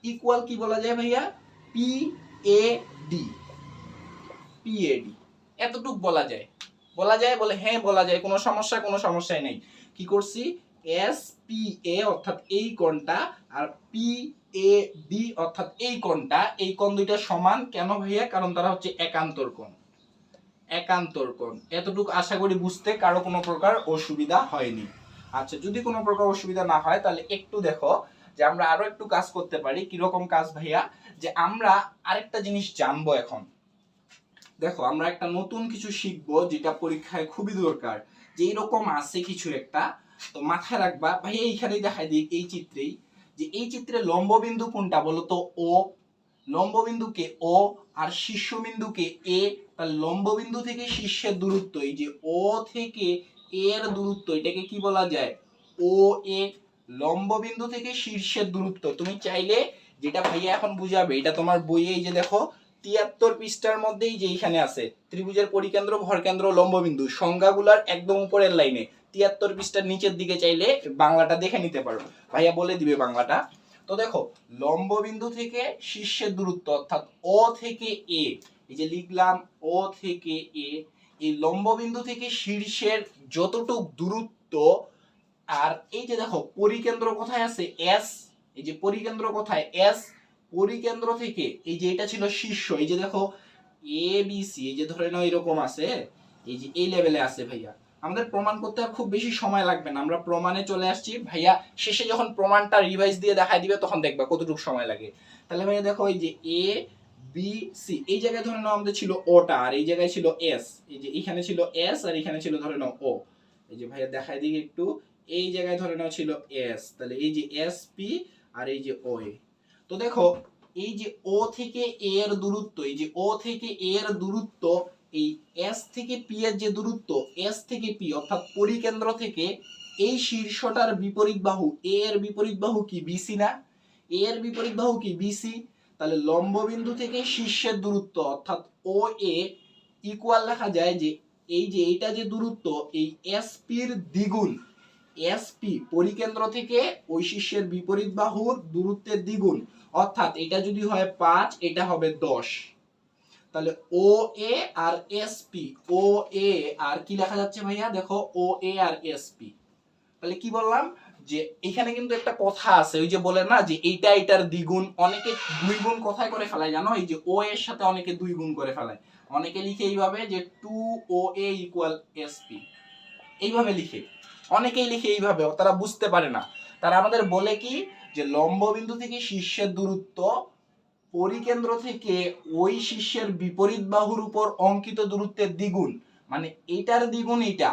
ইকুয়াল কি বলা যায় ভাইয়া, P A D, P A D, এতটুক বলা যায়। বলা যায় বলে হ্যাঁ বলা যায়, কোনো সমস্যাই নেই। কি করছি, এস পি এ অর্থাৎ এই কোণটা আর পি এ ডি অর্থাৎ এই কোণটা, এই কোণ দুইটা সমান কেন ভাইয়া, কারণ তারা হচ্ছে একান্তর কোণ। একান্তর কোণ, এতটুকু আশা করি বুঝতে কারো কোনো প্রকার অসুবিধা হয়নি। আচ্ছা, যদি কোনো প্রকার অসুবিধা না হয় তাহলে একটু দেখো যে আমরা আরো একটু কাজ করতে পারি। কিরকম কাজ ভাইয়া, যে আমরা আরেকটা জিনিস জানবো এখন। দেখো আমরা একটা নতুন কিছু শিখবো যেটা পরীক্ষায় খুবই দরকার, যে এরকম আছে কিছু একটা, তো মাথায় রাখবা ভাইয়া। এইখানেই দেখাই দিই এই চিত্রেই, যে এই চিত্রে লম্ববিন্দু কোনটা বলতো, ও। লম্ববিন্দুকে ও আর শীর্ষবিন্দুকে এ। তাহলে লম্ববিন্দু থেকে শীর্ষের দূরত্ব, এই যে ও থেকে এর দূরত্ব, এটাকে কি বলা যায়, ও এ। লম্ববিন্দু থেকে শীর্ষের দূরত্ব তুমি চাইলে যেটা ভাইয়া এখন বুঝাবে, এটা তোমার বইয়ে এই যে দেখো ৭৩ পৃষ্ঠার মধ্যেই যে এইখানে আছে ত্রিভুজের পরিকেন্দ্র, ভরকেন্দ্র, লম্ববিন্দু, সংজ্ঞাগুলার একদম উপরের লাইনে ৭৩ পৃষ্ঠার নিচের দিকে চাইলে বাংলাটা দেখে নিতে পারো, ভাইয়া বলে দিবে বাংলাটা। তো দেখো লম্ববিন্দু থেকে শীর্ষের দূরত্ব অর্থাৎ ও থেকে এ, এই যে লিখলাম ও থেকে এ, এই লম্ববিন্দু থেকে শীর্ষের যতটুক দূরত্ব, আর এই যে দেখো পরিকেন্দ্র কোথায় আছে, এস। এই যে পরিকেন্দ্র কোথায়, এস। পরিকেন্দ্র থেকে এই যে এটা ছিল শীর্ষ, এই যে দেখো এ বি সি, এই যে ধরে নাও এরকম আছে, এই যে এই লেভেলে আছে ভাইয়া। আমাদের প্রমাণ করতে আর খুব বেশি সময় লাগবে না, আমরা প্রমাণে চলে আসছি ভাইয়া। শেষে যখন প্রমাণটা রিভাইজ দিয়ে দেখাই দিবে তখন দেখবা কতটুকু সময় লাগে। তাহলে ভাইয়া দেখো এই যে এ বি সি, এই জায়গায় ধরে নাও আমাদের ছিল ওটা, আর এই জায়গায় ছিল এস। এই যে এখানে ছিল এস আর এখানে ছিল ধরে নাও ও। এই যে ভাইয়া দেখাই দিই একটু, এই জায়গায় ধরে নাও ছিল এস, তাহলে এই যে এস পি আর এই যে ও এ। তো দেখো এই যে ও থেকে এ এর দূরত্ব, এই যে ও থেকে এ এর দূরত্ব, এই এস থেকে পি এর যে দূরত্ব, এস থেকে পি অর্থাৎ পরিকেন্দ্র থেকে এই শীর্ষটার বিপরীত বাহু, এ এর বিপরীত বাহু কি, বিসি না? এ এর বিপরীত বাহু কি, বিসি। তাহলে লম্ববিন্দু থেকে শীর্ষের দূরত্ব অর্থাৎ ও এ ইকুয়াল লেখা যায় যে এই যে এইটা যে দূরত্ব, এই এস পির দ্বিগুণ। এসপি পরিকেন্দ্র থেকে ওই শীর্ষের বিপরীত বাহুর দূরত্বের দ্বিগুণ, অর্থাৎ এটা যদি হয় 5, এটা হবে 10। তাহলে ও এ আর এসপি, ও এ আর কি লেখা যাচ্ছে ভাইয়া, দেখো ও এ আর এসপি। তাহলে কি বললাম, যে এখানে কিন্তু একটা কথা আছে, ওই যে বলে না যে এইটা এটার দ্বিগুণ, অনেকে দুই গুণ কোথায় করে ফেলায় জানো, এই যে ও এর সাথে অনেকে দুই গুণ করে ফেলায়। অনেকে লিখে এইভাবে যে 2OA ইকুয়াল এসপি, এইভাবে লিখে, অনেকেই লিখে এইভাবে, তারা বুঝতে পারে না। তারা আমাদের বলে কি, যে লম্ববিন্দু থেকে শীর্ষের দূরত্ব পরিকেন্দ্র থেকে ওই শীর্ষের বিপরীত বাহুর উপর অঙ্কিত দূরত্বের দ্বিগুণ, মানে এইটার দ্বিগুণ এইটা,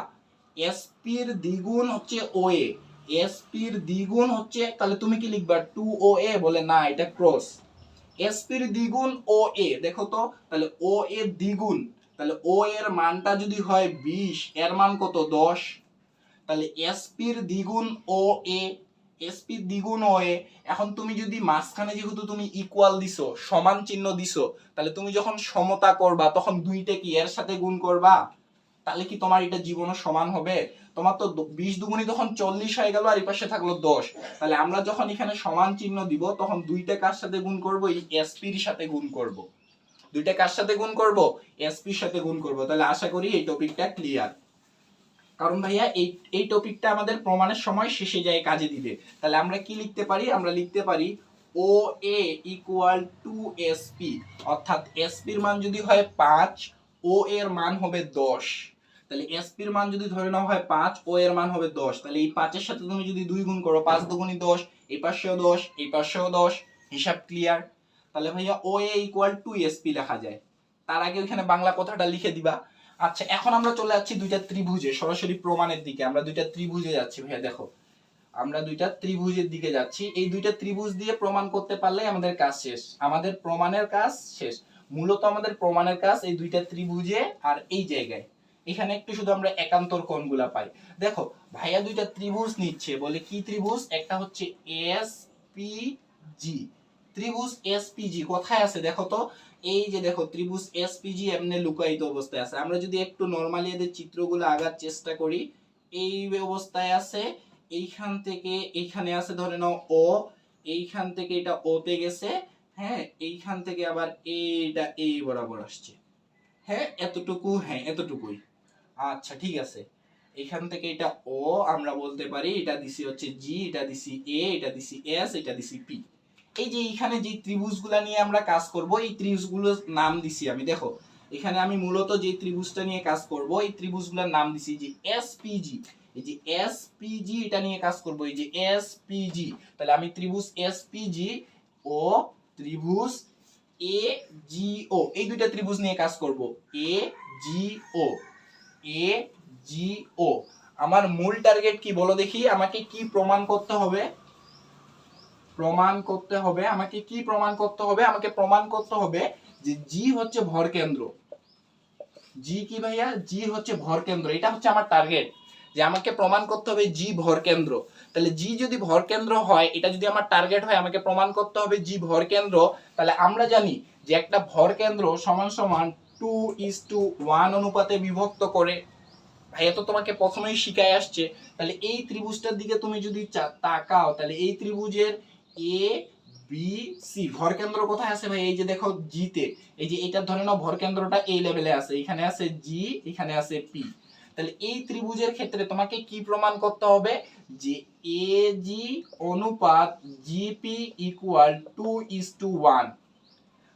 এসপির দ্বিগুণ হচ্ছে ওএ, এসপির দ্বিগুণ হচ্ছে, তাহলে তুমি কি লিখবা 2OA, বলে না এটা ক্রস। এসপির দ্বিগুণ ও এ, দেখো তো, তাহলে ও এর দ্বিগুণ, তাহলে ও এর মানটা যদি হয় 20, এর মান কত, 10। তাহলে এসপির দ্বিগুণ ও এ, এসপির দ্বিগুণ ও এ। এখন তুমি যদি মাঝখানে যেহেতু তুমি ইকুয়াল দিছো, সমান চিহ্ন দিছো, তাহলে তুমি যখন সমতা করবা তখন দুইটা কি এর সাথে গুণ করবা, তাহলে কি তোমার এটা জীবনে সমান হবে? তোমার তো 20 দুগুণই তখন 40 হয়ে গেল, আর এই পাশে থাকলো 10। তাহলে আমরা যখন এখানে সমান চিহ্ন দিব তখন দুইটা কার সাথে গুণ করব, এই এসপির সাথে গুণ করব। দুইটা কার সাথে গুণ করব, এসপির সাথে গুণ করব। তাহলে আশা করি এই টপিকটা ক্লিয়ার। কারণ ভাইয়া এই টপিকটা আমাদের প্রমাণের সময় শেষে যায় কাজে দিবে। তাহলে আমরা কি লিখতে পারি, আমরা লিখতে পারি ও এ ইকুয়াল টু এসপি, অর্থাৎ এসপির মান যদি হয় 5, ও এর মান হবে 10। তাহলে এসপির মান যদি ধরে নাও হয় 5, ও এর মান হবে 10। তাহলে এই 5 এর সাথে তুমি যদি 2 গুণ করো, 5 দুগুণী 10, এই পাশেও 10, এই পাশেও 10, হিসাব ক্লিয়ার। তাহলে ভাইয়া ও এ ইকুয়াল টু এসপি লেখা যায়। তার আগে ওখানে বাংলা কথাটা লিখে দিবা। আচ্ছা, এখন আমরা চলে যাচ্ছি দুইটা ত্রিভুজে, সরাসরি প্রমাণের দিকে। আমরা দুইটা ত্রিভুজে যাচ্ছি ভাইয়া, দেখো আমরা দুইটা ত্রিভুজের দিকে যাচ্ছি। এই দুইটা ত্রিভুজ দিয়ে প্রমাণ করতে পারলে আমাদের কাজ শেষ, আমাদের প্রমাণের কাজ শেষ। মূলত আমাদের প্রমাণের কাজ এই দুইটা ত্রিভুজে আর এই জায়গায়, এখানে একটু শুধু আমরা একান্তর কোণগুলা পাই। দেখো ভাইয়া দুইটা ত্রিভুজ নিচ্ছে, বলে কি ত্রিভুজ, একটা হচ্ছে এস পি জি, ত্রিভুজ এস পি জি কোথায় আছে দেখো তো, এই যে দেখো ত্রিভুজ এসপিজি এমনি লুকায়িত অবস্থায় আছে। আমরা যদি একটু নরমালি এদের চিত্রগুলো আগার চেষ্টা করি, এই অবস্থায় আছে, এইখান থেকে এইখানে আছে ধরে নাও ও, এইখান থেকে এটা ওতে গেছে, হ্যাঁ, এইখান থেকে আবার এইটা এই বরাবর আসছে, হ্যাঁ এতটুকু, হ্যাঁ এতটুকুই। আচ্ছা ঠিক আছে, এখান থেকে এটা ও আমরা বলতে পারি, এটা দিছি হচ্ছে জি, এটা দিছি এ, এটা দিছি এস, এটা দিছি পি। এই যে এখানে যে ত্রিভুজগুলা নিয়ে আমরা কাজ করব, এই ত্রিভুজগুলোর নাম দিছি আমি, দেখো এখানে আমি মূলত যে ত্রিভুজটা নিয়ে কাজ করব এই ত্রিভুজগুলোর নাম দিছি যে এসপিজি। এই যে এসপিজি এটা নিয়ে কাজ করব, এই যে এসপিজি। তাহলে আমি ত্রিভুজ এসপিজি ও ত্রিভুজ এ জি ও, এই দুইটা ত্রিভুজ নিয়ে কাজ করব। এ জি ও, এ জি ও। আমার মূল টার্গেট কি বলো দেখি, আমাকে কি প্রমাণ করতে হবে? আমাকে কি প্রমাণ করতে হবে? আমাকে প্রমাণ করতে হবে যে জি হচ্ছে ভর কেন্দ্র। জি কি ভাইয়া? জি হচ্ছে ভর কেন্দ্র, এটা হচ্ছে আমার টার্গেট, যে আমাকে প্রমাণ করতে হবে জি ভর কেন্দ্র। তাহলে জি যদি ভর কেন্দ্র হয়, এটা যদি আমার টার্গেট হয়, আমাকে প্রমাণ করতে হবে জি ভর কেন্দ্র। তাহলে আমরা জানি যে একটা ভর কেন্দ্র সমান সমান 2:1 অনুপাতে বিভক্ত করে। ভাইয়া তো তোমাকে প্রথমেই শিখায় আসছে। তাহলে এই ত্রিভুজটার দিকে তুমি যদি তাকাও, তাহলে এই ত্রিভুজের এ বি সি ভর কেন্দ্র কোথায় আছে ভাই? এই যে দেখো জি তে, এই যে এটা ধরে নাও ভর কেন্দ্রটা এই লেভেলে আছে, এখানে আছে জি, এখানে আছে পি। তাহলে এই ত্রিভুজের ক্ষেত্রে তোমাকে কি প্রমাণ করতে হবে? যে এ জি অনুপাত জিপি ইকুয়াল 2:1।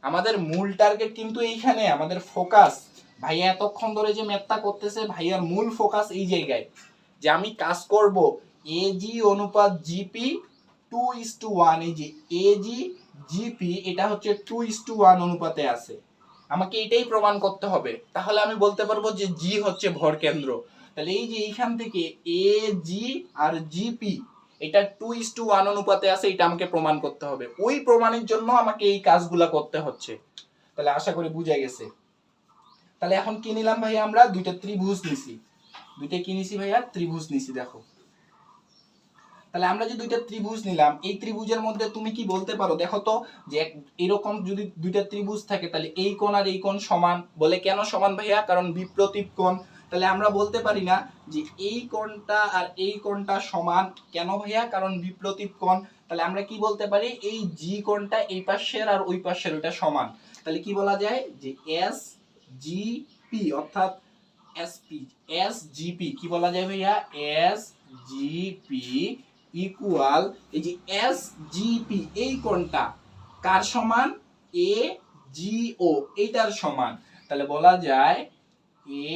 আমাদের মূল টার্গেট কিন্তু এইখানে, আমাদের ফোকাস। ভাইয়া এতক্ষণ ধরে যে ম্যাথটা করতেছে, ভাইয়ার মূল ফোকাস এই জায়গায়, যে আমি কাজ করব এজি অনুপাত জিপি 2:1। এই যে এজি জিপি এটা হচ্ছে 2:1 অনুপাতে আছে, আমাকে এটাই প্রমাণ করতে হবে। তাহলে আমি বলতে পারবো যে জি হচ্ছে ভর কেন্দ্র। তাহলে এই যে এইখান থেকে এজি আর জিপি এটা 2:1 অনুপাতে আছে, এটা আমাকে প্রমাণ করতে হবে। ওই প্রমাণের জন্য আমাকে এই কাজগুলা করতে হচ্ছে। তাহলে আশা করি বুঝা গেছে। তাহলে এখন কি নিলাম ভাইয়া? আমরা দুইটা ত্রিভুজ নিছি। দুইটা কি নিছি ভাইয়া? ত্রিভুজ নিছি। দেখো তাহলে আমরা যে দুইটা ত্রিভুজ নিলাম, এই ত্রিভুজের মধ্যে তুমি কি বলতে পারো? দেখো তো, যে এরকম যদি দুইটা ত্রিভুজ থাকে, তাহলে এই কোণ আর এই কোণ সমান। বলে কেন সমান ভাইয়া? কারণ বিপ্রতীপ কোণ। তাহলে আমরা বলতে পারি না যে এই কোণটা আর এই কোণটা সমান? কেন ভাইয়া? কারণ বিপ্রতীপ কোণ। তাহলে আমরা কি বলতে পারি? এই জি কোণটা এই পাশের আর ওই পাশের ওইটা সমান। তাহলে কি বলা যায়? যে এস জি পি অর্থাৎ এসপি, এস জিপি কি বলা যায় ভাইয়া? এস জিপি ইকুয়াল, এই যে এস জিপি এই কোণটা কার সমান? এ জি ও এইটার সমান। তাহলে বলা যায় এ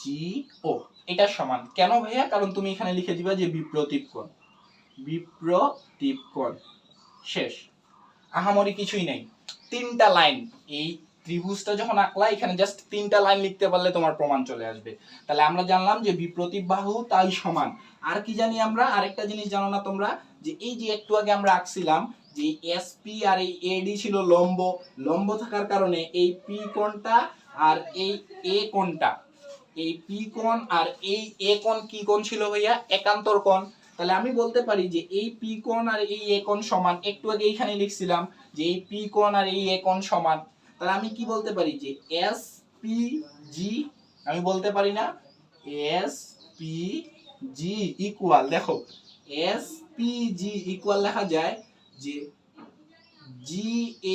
জি ও এটার সমান। কেন ভাইয়া? কারণ তুমি এখানে লিখে দিবা যে বিপ্রতীপ কোণ, বিপ্রতীপ কোণ। শেষ, আহামরি কিছুই নাই। তিনটা লাইন, এই ত্রিভুজটা যখন আঁকলা এখানে জাস্ট তিনটা লাইন লিখতে পারলে তোমার প্রমাণ চলে আসবে। তাহলে আমরা জানলাম যে বিপ্রতীপ বাহু তাই সমান। আর কি জানি আমরা? আরেকটা জিনিস জানো না তোমরা? যে এই যে একটু আগে আমরা আঁকছিলাম যে এসপি আর এই এডি ছিল লম্ব, লম্ব থাকার কারণে এই পি কোণটা আর এই এ কোণটা, এই পি কোণ আর এই এ কোণ কি কোণ ছিল ভাইয়া? একান্তর কোণ। তাহলে আমি বলতে পারি যে এই পি কোণ আর এই এ কোণ সমান। একটু আগে এইখানে লিখছিলাম যে এই পি কোণ আর এই এ কোণ সমান। তাহলে আমি কি বলতে পারি? যে এস পি জি, আমি বলতে পারি না এস পি জি ইকুয়াল, দেখো এস পি জি ইকুয়াল লেখা যায় যে জি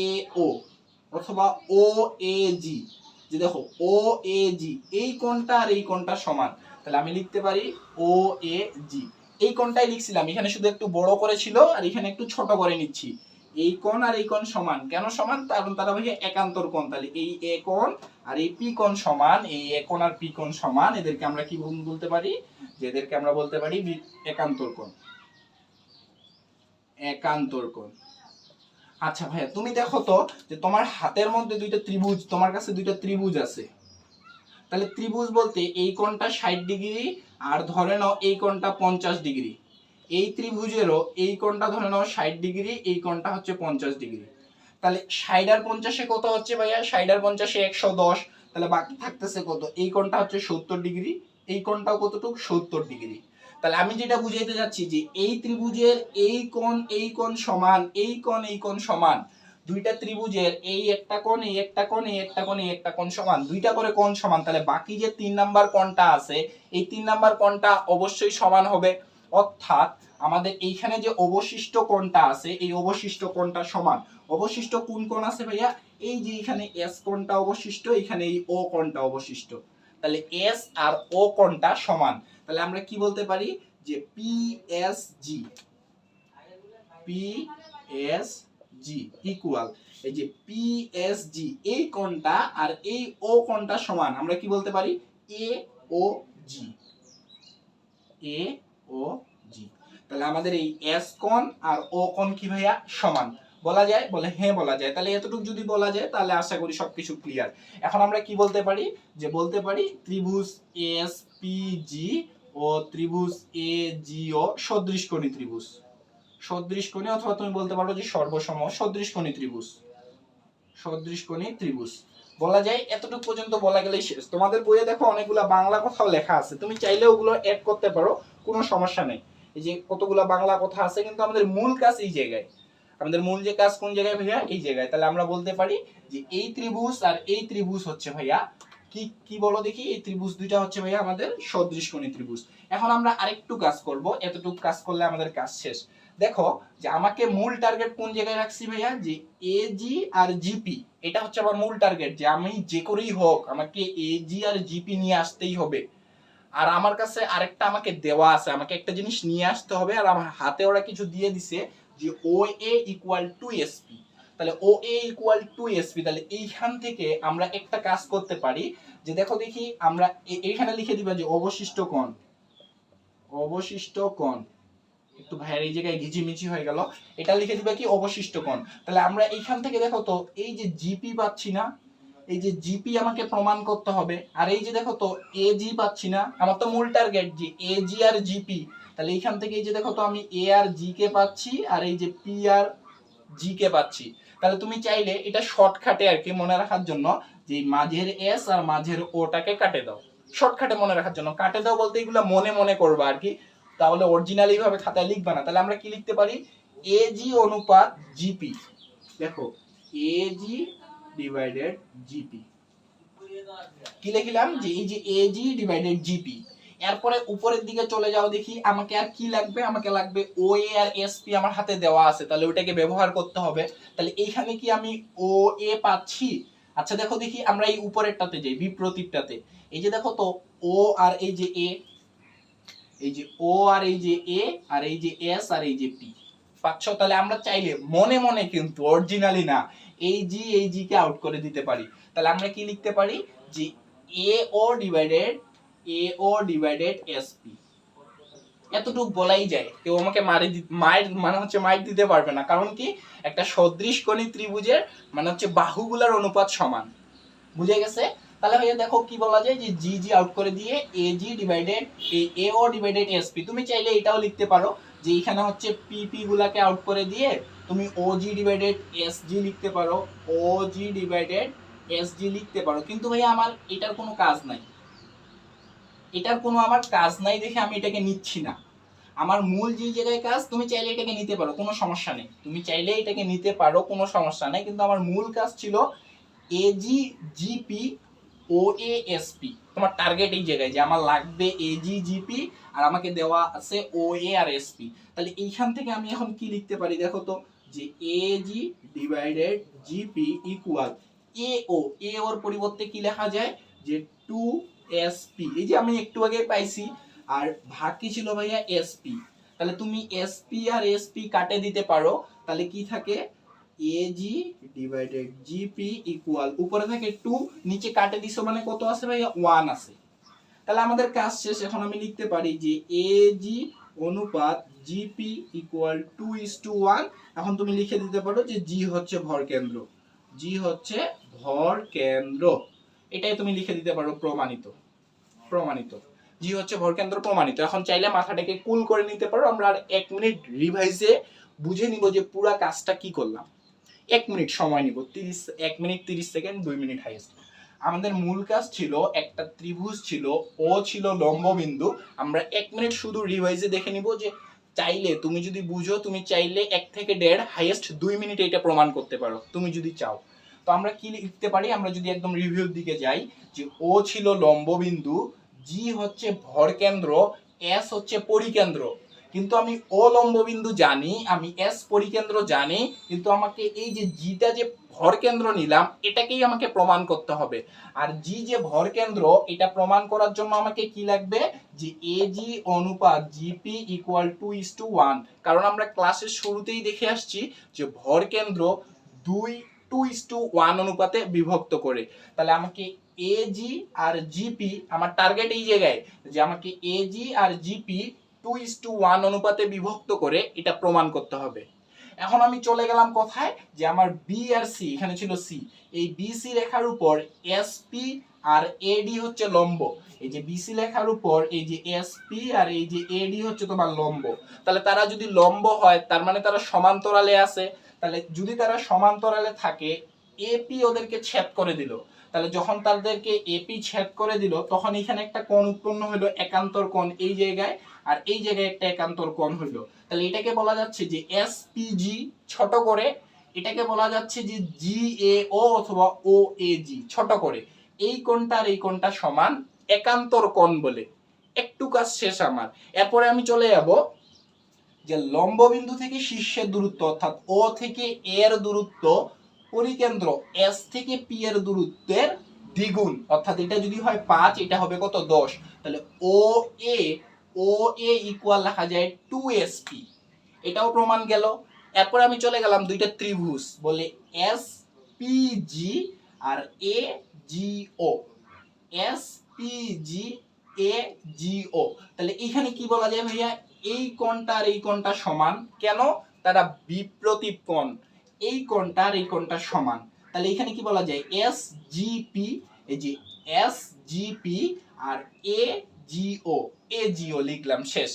এ ও অথবা ও এ জি। যে দেখো ও এ জি এই কোণটা আর এই কোণটা সমান। তাহলে আমি লিখতে পারি ও এ জি। এই কোণটাই লিখছিলাম, এখানে শুধু একটু বড় করে ছিল আর এখানে একটু ছোট করে নিচ্ছি। এই কোণ আর এই কোণ সমান। কেন সমান? কারণ তারা ভাই একান্তর কোণ। তাহলে এই এ কোণ আর এই পি কোণ সমান, এই এ কোণ আর পি কোণ সমান। এদেরকে আমরা কি বলতে পারি? যে এদেরকে আমরা বলতে পারি একান্তর কোণ, একান্তর কোণ। আচ্ছা ভাইয়া তুমি দেখো তো, যে তোমার হাতের মধ্যে দুইটা ত্রিভুজ, তোমার কাছে দুইটা ত্রিভুজ আছে। তাহলে ত্রিভুজ বলতে এই কোণটা 60 ডিগ্রি আর ধরে নাও এই কোণটা 50 ডিগ্রি। এই ত্রিভুজেরও এই কোণটা ধরে নাও 60 ডিগ্রি, এই কোণটা হচ্ছে 50 ডিগ্রি। তাহলে 60 আর 50-এ কত হচ্ছে ভাইয়া? 60 আর 50-এ 110। তাহলে বাকি থাকতেছে কত? এই কোণটা হচ্ছে 70 ডিগ্রি, এই কোণটাও কতটুকু? 70 ডিগ্রি। তাহলে আমি যেটা বুঝাইতে যাচ্ছি যে এই ত্রিভুজের এই কোণ সমান, এই কোণ সমান। দুইটা ত্রিভুজের এই একটা কোণ, এই একটা কোণ, এই একটা কোণ, এই একটা কোণ সমান, দুইটা করে কোণ সমান, তাহলে বাকি যে 3 নাম্বার কোণটা আছে এই 3 নাম্বার কোণটা অবশ্যই সমান হবে। অর্থাৎ আমাদের এইখানে যে অবশিষ্ট কোণটা আছে এই অবশিষ্ট কোণটা সমান। অবশিষ্ট কোন কোণ আছে ভাইয়া? এই যে এখানে এস কোণটা অবশিষ্ট, এখানে এই ও কোণটা অবশিষ্ট, তাহলে এস আর ও কোণটা সমান। তাহলে আমরা কি বলতে পারি যে পিএসজি ইকুয়াল এই যে পিএসজি এই কোণটা আর এই ও কোণটা সমান, আমরা কি বলতে পারি এ ও জি। তাহলে আমাদের এই এস কোণ আর ও কোণ কি ভাইয়া সমান বলা যায়? বলে হ্যাঁ বলা যায়। তাহলে এতটুকু যদি বলা যায় তাহলে আশা করি সবকিছু ক্লিয়ার। এখন আমরা কি বলতে পারি যে বলতে পারি ত্রিভুজ এসপিজি ও ত্রিভুজ এজিও সদৃশকোণী ত্রিভুজ। সদৃশকোণী অথবা তুমি বলতে পারো যে সর্বসম সদৃশকোণী ত্রিভুজ। সদৃশকোণী ত্রিভুজ বলা যায়। এতটুকু পর্যন্ত বলা গেলেই শেষ। তোমাদের বইয়ে দেখো অনেকগুলা বাংলা কথাও লেখা আছে, তুমি চাইলে ওগুলো অ্যাড করতে পারো, কোনো সমস্যা নেই। এই যে কতগুলা বাংলা কথা আছে, কিন্তু আমাদের মূল কাজ এই জায়গায়। আমাদের মূল যে কাজ কোন জায়গায় ভাইয়া? এই জায়গায়। তাহলে আমরা বলতে পারি যে এই ত্রিভুজ আর এই ত্রিভুজ হচ্ছে ভাইয়া কি কি বলো দেখি, এই ত্রিভুজ দুইটা হচ্ছে ভাইয়া আমাদের সদৃশকোণী ত্রিভুজ। এখন আমরা আরেকটু কাজ করব, এতটুকু কাজ করলে আমাদের কাজ শেষ। দেখো যে আমাকে মূল টার্গেট কোন জায়গায় রাখছি ভাইয়া, যে এজি আর জিপি, এটা হচ্ছে আমার মূল টার্গেট, যে আমি যে করেই হোক আমাকে এজি আর জিপি নিয়ে আসতেই হবে। আর আমার কাছে আরেকটা আমাকে দেওয়া আছে, আমাকে একটা জিনিস নিয়ে আসতে হবে, আর আমার হাতে ওরা কিছু দিয়ে দিছে যে OA ইকুয়াল টু এসপি। তাহলে OA ইকুয়াল টু এসপি, তাহলে এইখান থেকে আমরা একটা কাজ করতে পারি যে দেখো দেখি আমরা এইখানে লিখে দিবা যে অবশিষ্ট কোণ, অবশিষ্ট কোণ, একটু ভাইয়ের এই জায়গায় ঘিচিমিচি হয়ে গেল, এটা লিখে দিবা কি অবশিষ্ট কোণ। তাহলে আমরা এইখান থেকে দেখো তো এই যে জিপি পাচ্ছি না, এই যে জিপি আমাকে প্রমাণ করতে হবে। আর এই যে দেখো তো এজি পাচ্ছি না, আমার তো মূল টার্গেট যে এজি আর জিপি। তাহলে এইখান থেকে এই যে দেখো তো আমি এ আর জি কে পাচ্ছি, আর এই যে পি আর জি কে পাচ্ছি। তাহলে তুমি চাইলে এটা শর্টকাটে আর কি মনে রাখার জন্য যে মাঝের এস আর মাঝের ওটাকে কাটে দাও, শর্টকাটে মনে রাখার জন্য। কাটে দাও বলতে এগুলো মনে মনে করবা আর কি, তাহলে অরিজিনালি ভাবে খাতায় লিখবা না। তাহলে আমরা কি লিখতে পারি এজি অনুপাত জিপি। দেখো এজি ডিভাইডেড জিপি কি লিখলাম যে এই যে এজি ডিভাইডেড জিপি। এরপরে উপরের দিকে চলে যাও দেখি আমাকে আর কি লাগবে, আমাকে লাগবে ওএ আর এসপি আমার হাতে দেওয়া আছে, তাহলে ওটাকে ব্যবহার করতে হবে। তাহলে এইখানে কি আমি ওএ পাচ্ছি? আচ্ছা দেখো দেখি আমরা এই উপরেরটাতে যাই, বিপ্রতীপটাতে। এই যে দেখো তো ও আর এই যে এ, এই যে ও আর এই যে এ, আর এই যে এস আর এই যে পি পাচ্ছ। তাহলে আমরা চাইলে মনে মনে, কিন্তু অরিজিনালি না, এই জি কে আউট করে দিতে পারি। তাহলে আমরা কি লিখতে পারি যে এও ডিভাইডেড এসপি। এতটুকু বলাই যায়, কেউ আমাকে মায়ের মানে হচ্ছে মাইর দিতে পারবে না। কারণ কি, একটা সদৃশকোণী ত্রিভুজের মানে হচ্ছে বাহুগুলোর অনুপাত সমান। বুঝে গেছে? তাহলে ভাইয়া দেখো কি বলা যায় যে জি আউট করে দিয়ে এজি ডিভাইডেড এও ডিভাইডেড এসপি। তুমি চাইলে এটাও লিখতে পারো যে এখানে হচ্ছে পিপি গুলাকে আউট করে দিয়ে তুমি ওজি ডিভাইডেড এসজি লিখতে পারো, ওজি ডিভাইডেড এসজি লিখতে পারো। কিন্তু ভাইয়া আমার এটার কোনো কাজ নাই, এটার কোনো আমার কাজ নাই দেখে আমি এটাকে নিচ্ছি না। আমার মূল যে জায়গায় কাজ, তুমি চাইলে এটাকে নিতে পারো, কোনো সমস্যা নেই, তুমি চাইলে এটাকে নিতে পারো, কোনো সমস্যা নেই। কিন্তু আমার মূল কাজ ছিল এজি জিপি ও এসপি। তোমার টার্গেট এই জায়গায় যে আমার লাগবে এজি জিপি আর আমাকে দেওয়া আছে ও এ আর এসপি। তাহলে এইখান থেকে আমি এখন কি লিখতে পারি দেখো তো, যে এজি ডিভাইডেড জিপি ইকুয়াল এ ওর পরিবর্তে কি লেখা যায় যে 2 এই যে আমি একটু আগে পাইছি, আর ভাগ কি ছিল ভাইয়া এসপি। তাহলে তুমি এসপি আর এসপি কাটে দিতে পারো, তাহলে কি থাকে এজি ডিভাইডেড জিপি ইকুয়াল উপরে থাকে 2, নিচে কাটে দিছো মানে কত আছে ভাইয়া 1 আছে। তাহলে আমাদের কাজ শেষ। এখন আমি লিখতে পারি যে এজি অনুপাত জিপি ইকুয়াল 2:1। এখন তুমি লিখে দিতে পারো যে জি হচ্ছে ভর কেন্দ্র, জি হচ্ছে ভর কেন্দ্র, এটাই তুমি লিখে দিতে পারো প্রমাণিত। প্রমাণিত জি হচ্ছে ভর কেন্দ্র, প্রমাণিত। এখন চাইলে মাথাটাকে কুল করে নিতে পারো। আমরা আর 1 মিনিট রিভাইজে বুঝে নিব যে পুরো কাজটা কি করলাম। 1 মিনিট সময় নিব, 1 মিনিট 30 সেকেন্ড, 2 মিনিট হাইয়েস্ট। আমাদের মূল কাজ ছিল একটা ত্রিভুজ ছিল, ও ছিল লম্ব বিন্দু। আমরা 1 মিনিট শুধু রিভাইজে দেখে নিব যে চাইলে তুমি যদি বুঝো, তুমি চাইলে 1 থেকে 1.5 হাইয়েস্ট 2 মিনিটে এটা প্রমাণ করতে পারো তুমি যদি চাও। তো আমরা কি লিখতে পারি, আমরা যদি একদম রিভিউর দিকে যাই, যে ও ছিল লম্ববিন্দু, জি হচ্ছে ভরকেন্দ্র, এস হচ্ছে পরিকেন্দ্র। কিন্তু আমি ও লম্ববিন্দু জানি, আমি এস পরিকেন্দ্র জানি, কিন্তু আমাকে এই যে জিটা যে ভরকেন্দ্র নিলাম এটাকেই আমাকে প্রমাণ করতে হবে। আর জি যে ভরকেন্দ্র, এটা প্রমাণ করার জন্য আমাকে কি লাগবে, যে এজি অনুপাত জিপি ইকুয়াল 2:1। কারণ আমরা ক্লাসের শুরুতেই দেখে আসছি যে ভরকেন্দ্র 2:1 অনুপাতে বিভক্ত করে। তাহলে আমাকে এজি আর জিপি, আমার টার্গেট এই জায়গায় যে আমাকে এজি আর জিপি 2:1 অনুপাতে বিভক্ত করে এটা প্রমাণ করতে হবে। এখন আমি চলে গেলাম কোথায়, যে আমার বি আর সি, এখানে ছিল সি, এই বিসি রেখার উপর এসপি আর এডি হচ্ছে লম্ব। এই যে বিসি রেখার উপর এই যে এসপি আর এই যে এডি হচ্ছে তোমার লম্ব। তাহলে তারা যদি লম্ব হয় তার মানে তারা সমান্তরালে আছে। তাহলে যদি তারা সমান্তরালে থাকে, এপি ওদেরকে ছেদ করে দিল। তাহলে যখন তাদেরকে এপি ছেদ করে দিল তখন এখানে একটা কোণ উৎপন্ন হলো, একান্তর কোণ এই জায়গায়, আর এই জায়গায় একটা একান্তর কোণ হলো। তাহলে এটাকে বলা যাচ্ছে যে এসপিজি ছোট করে, এটাকে বলা যাচ্ছে যে জিএও অথবা ওএজি ছোট করে। এই কোণটা আর এই কোণটা সমান, একান্তর কোণ বলে। একটু কাজ শেষ আমার। এরপরে আমি চলে যাব যে লম্ববিন্দু থেকে শীর্ষের দূরত্ব, অর্থাৎ ও থেকে এ এর দূরত্ব পরিকেন্দ্র এস থেকে পি এর দূরত্বের দ্বিগুণ, অর্থাৎ এটা যদি হয় 5, এটা হবে কত 10। তাহলে ও এ ইকুয়াল লেখা যায় 2sp, এটাও প্রমাণ গেল। এরপর আমি চলে গেলাম দুইটা ত্রিভুজ, বলে এস পি জি আর এ জি ও, এস পি জি এ জি ও। তাহলে এখানে কি বলা যায় ভাইয়া, এই কোণটা আর এই কোণটা সমান। কেন? তারা বিপ্রতীপ কোণ। এই কোণটা আর এই কোণটা সমান। তাহলে এখানে কি বলা যায়, এস জিপি, এই যে এস জিপি আর এ জিও, এ জিও লিখলাম, শেষ।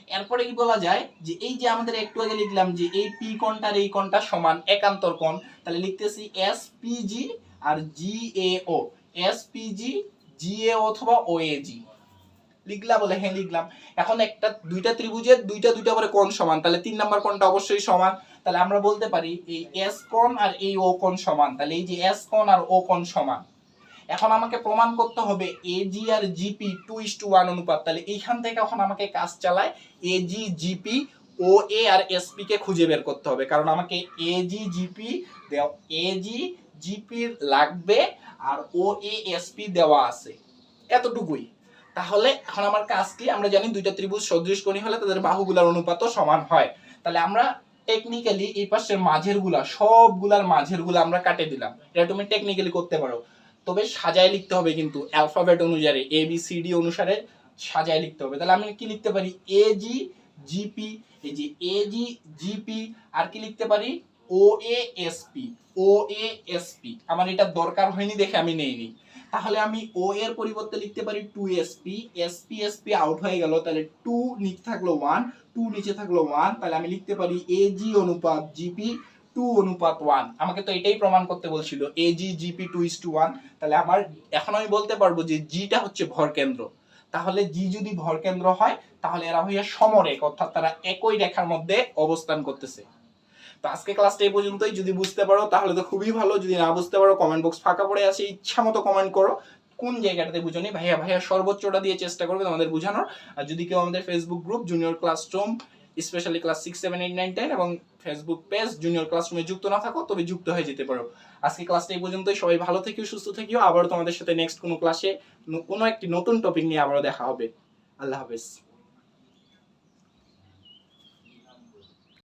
এরপরে কি বলা যায়, যে এই যে আমাদের একটু আগে লিখলাম যে এই পি কোণটা আর এই কোণটা সমান, একান্তর কোণ। তাহলে লিখতেছি এস পি জি আর জি এ ও, এস পি জি জি এ অথবা ও এ জি লিখলা, বলে হ্যাঁ লিখলাম। এখন একটা দুইটা ত্রিভুজের দুইটা করে কোণ সমান, তাহলে 3 নাম্বার কোণটা অবশ্যই সমান। তাহলে আমরা বলতে পারি এই এস কোণ আর এই ও কোণ সমান। তাহলে এই যে এস কোণ আর ও কোণ সমান। এখন আমাকে প্রমাণ করতে হবে এজি আর জিপি 2:1 অনুপাত। তাহলে এইখান থেকে এখন আমাকে কাজ চালায় এজি জিপি ও এ আর এসপি কে খুঁজে বের করতে হবে, কারণ আমাকে এজি জিপি লাগবে আর ও এ এসপি দেওয়া আছে, এতটুকুই। তাহলে এখন আমার কাজ কি, আমরা জানি দুইটা ত্রিভুজ সদৃশকোণী হলে তাদের বাহুগুলোর অনুপাতও সমান হয়। তাহলে আমরা টেকনিক্যালি এই পাশের মাঝের গুলা, সবগুলার মাঝের গুলা আমরা কাটে দিলাম। এটা তুমি টেকনিক্যালি করতে পারো, তবে সাজায় লিখতে হবে, কিন্তু অ্যালফাবেট অনুসারে এ বি সি ডি অনুসারে সাজায় লিখতে হবে। তাহলে আমি কি লিখতে পারি, এ জি জিপি, এই যে এ জি জিপি, আর কি লিখতে পারি ও এ এসপি, ও এ এসপি। আমার এটা দরকার হয়নি দেখে আমি নেইনি। তাহলে আমি ও এর পরিবর্তে লিখতে পারি 2sp, sp sp আউট হয়ে গেল। তাহলে 2 নিচে থাকলো 1, 2 নিচে থাকলো 1। তাহলে আমি লিখতে পারি ag অনুপাত gp 2:1। আমাকে তো এটাই প্রমাণ করতে বলছিল, ag gp 2:1। তাহলে আমার এখন আমি বলতে পারবো যে g টা হচ্ছে ভরকেন্দ্র। তাহলে g যদি ভরকেন্দ্র হয় তাহলে এরা হইয়া সমরেখ, অর্থাৎ তারা একই রেখার মধ্যে অবস্থান করতেছে। তো আজকে ক্লাসটা এই পর্যন্তই। যদি বুঝতে পারো তাহলে তো খুবই ভালো, যদি না বুঝতে পারো কমেন্ট বক্স ফাঁকা পড়ে আছে, ইচ্ছা মতো কমেন্ট করো কোন জায়গাটাতে বুঝোনি। ভাইয়া সর্বোচ্চটা দিয়ে চেষ্টা করবে তোমাদের বোঝানোর। আর যদি কেউ আমাদের Facebook group junior classroom specially class 6 7 8 9 10 এবং ফেসবুক পেজ জুনিয়র ক্লাসরুমে যুক্ত না থাকো, তবে যুক্ত হয়ে যেতে পারো। আজকে ক্লাসটা এই পর্যন্তই। সবাই ভালো থেকো, সুস্থ থেকো। আবারও তোমাদের সাথে নেক্সট কোনো ক্লাসে কোনো একটি নতুন টপিক নিয়ে আবারও দেখা হবে। আল্লাহ হাফেজ।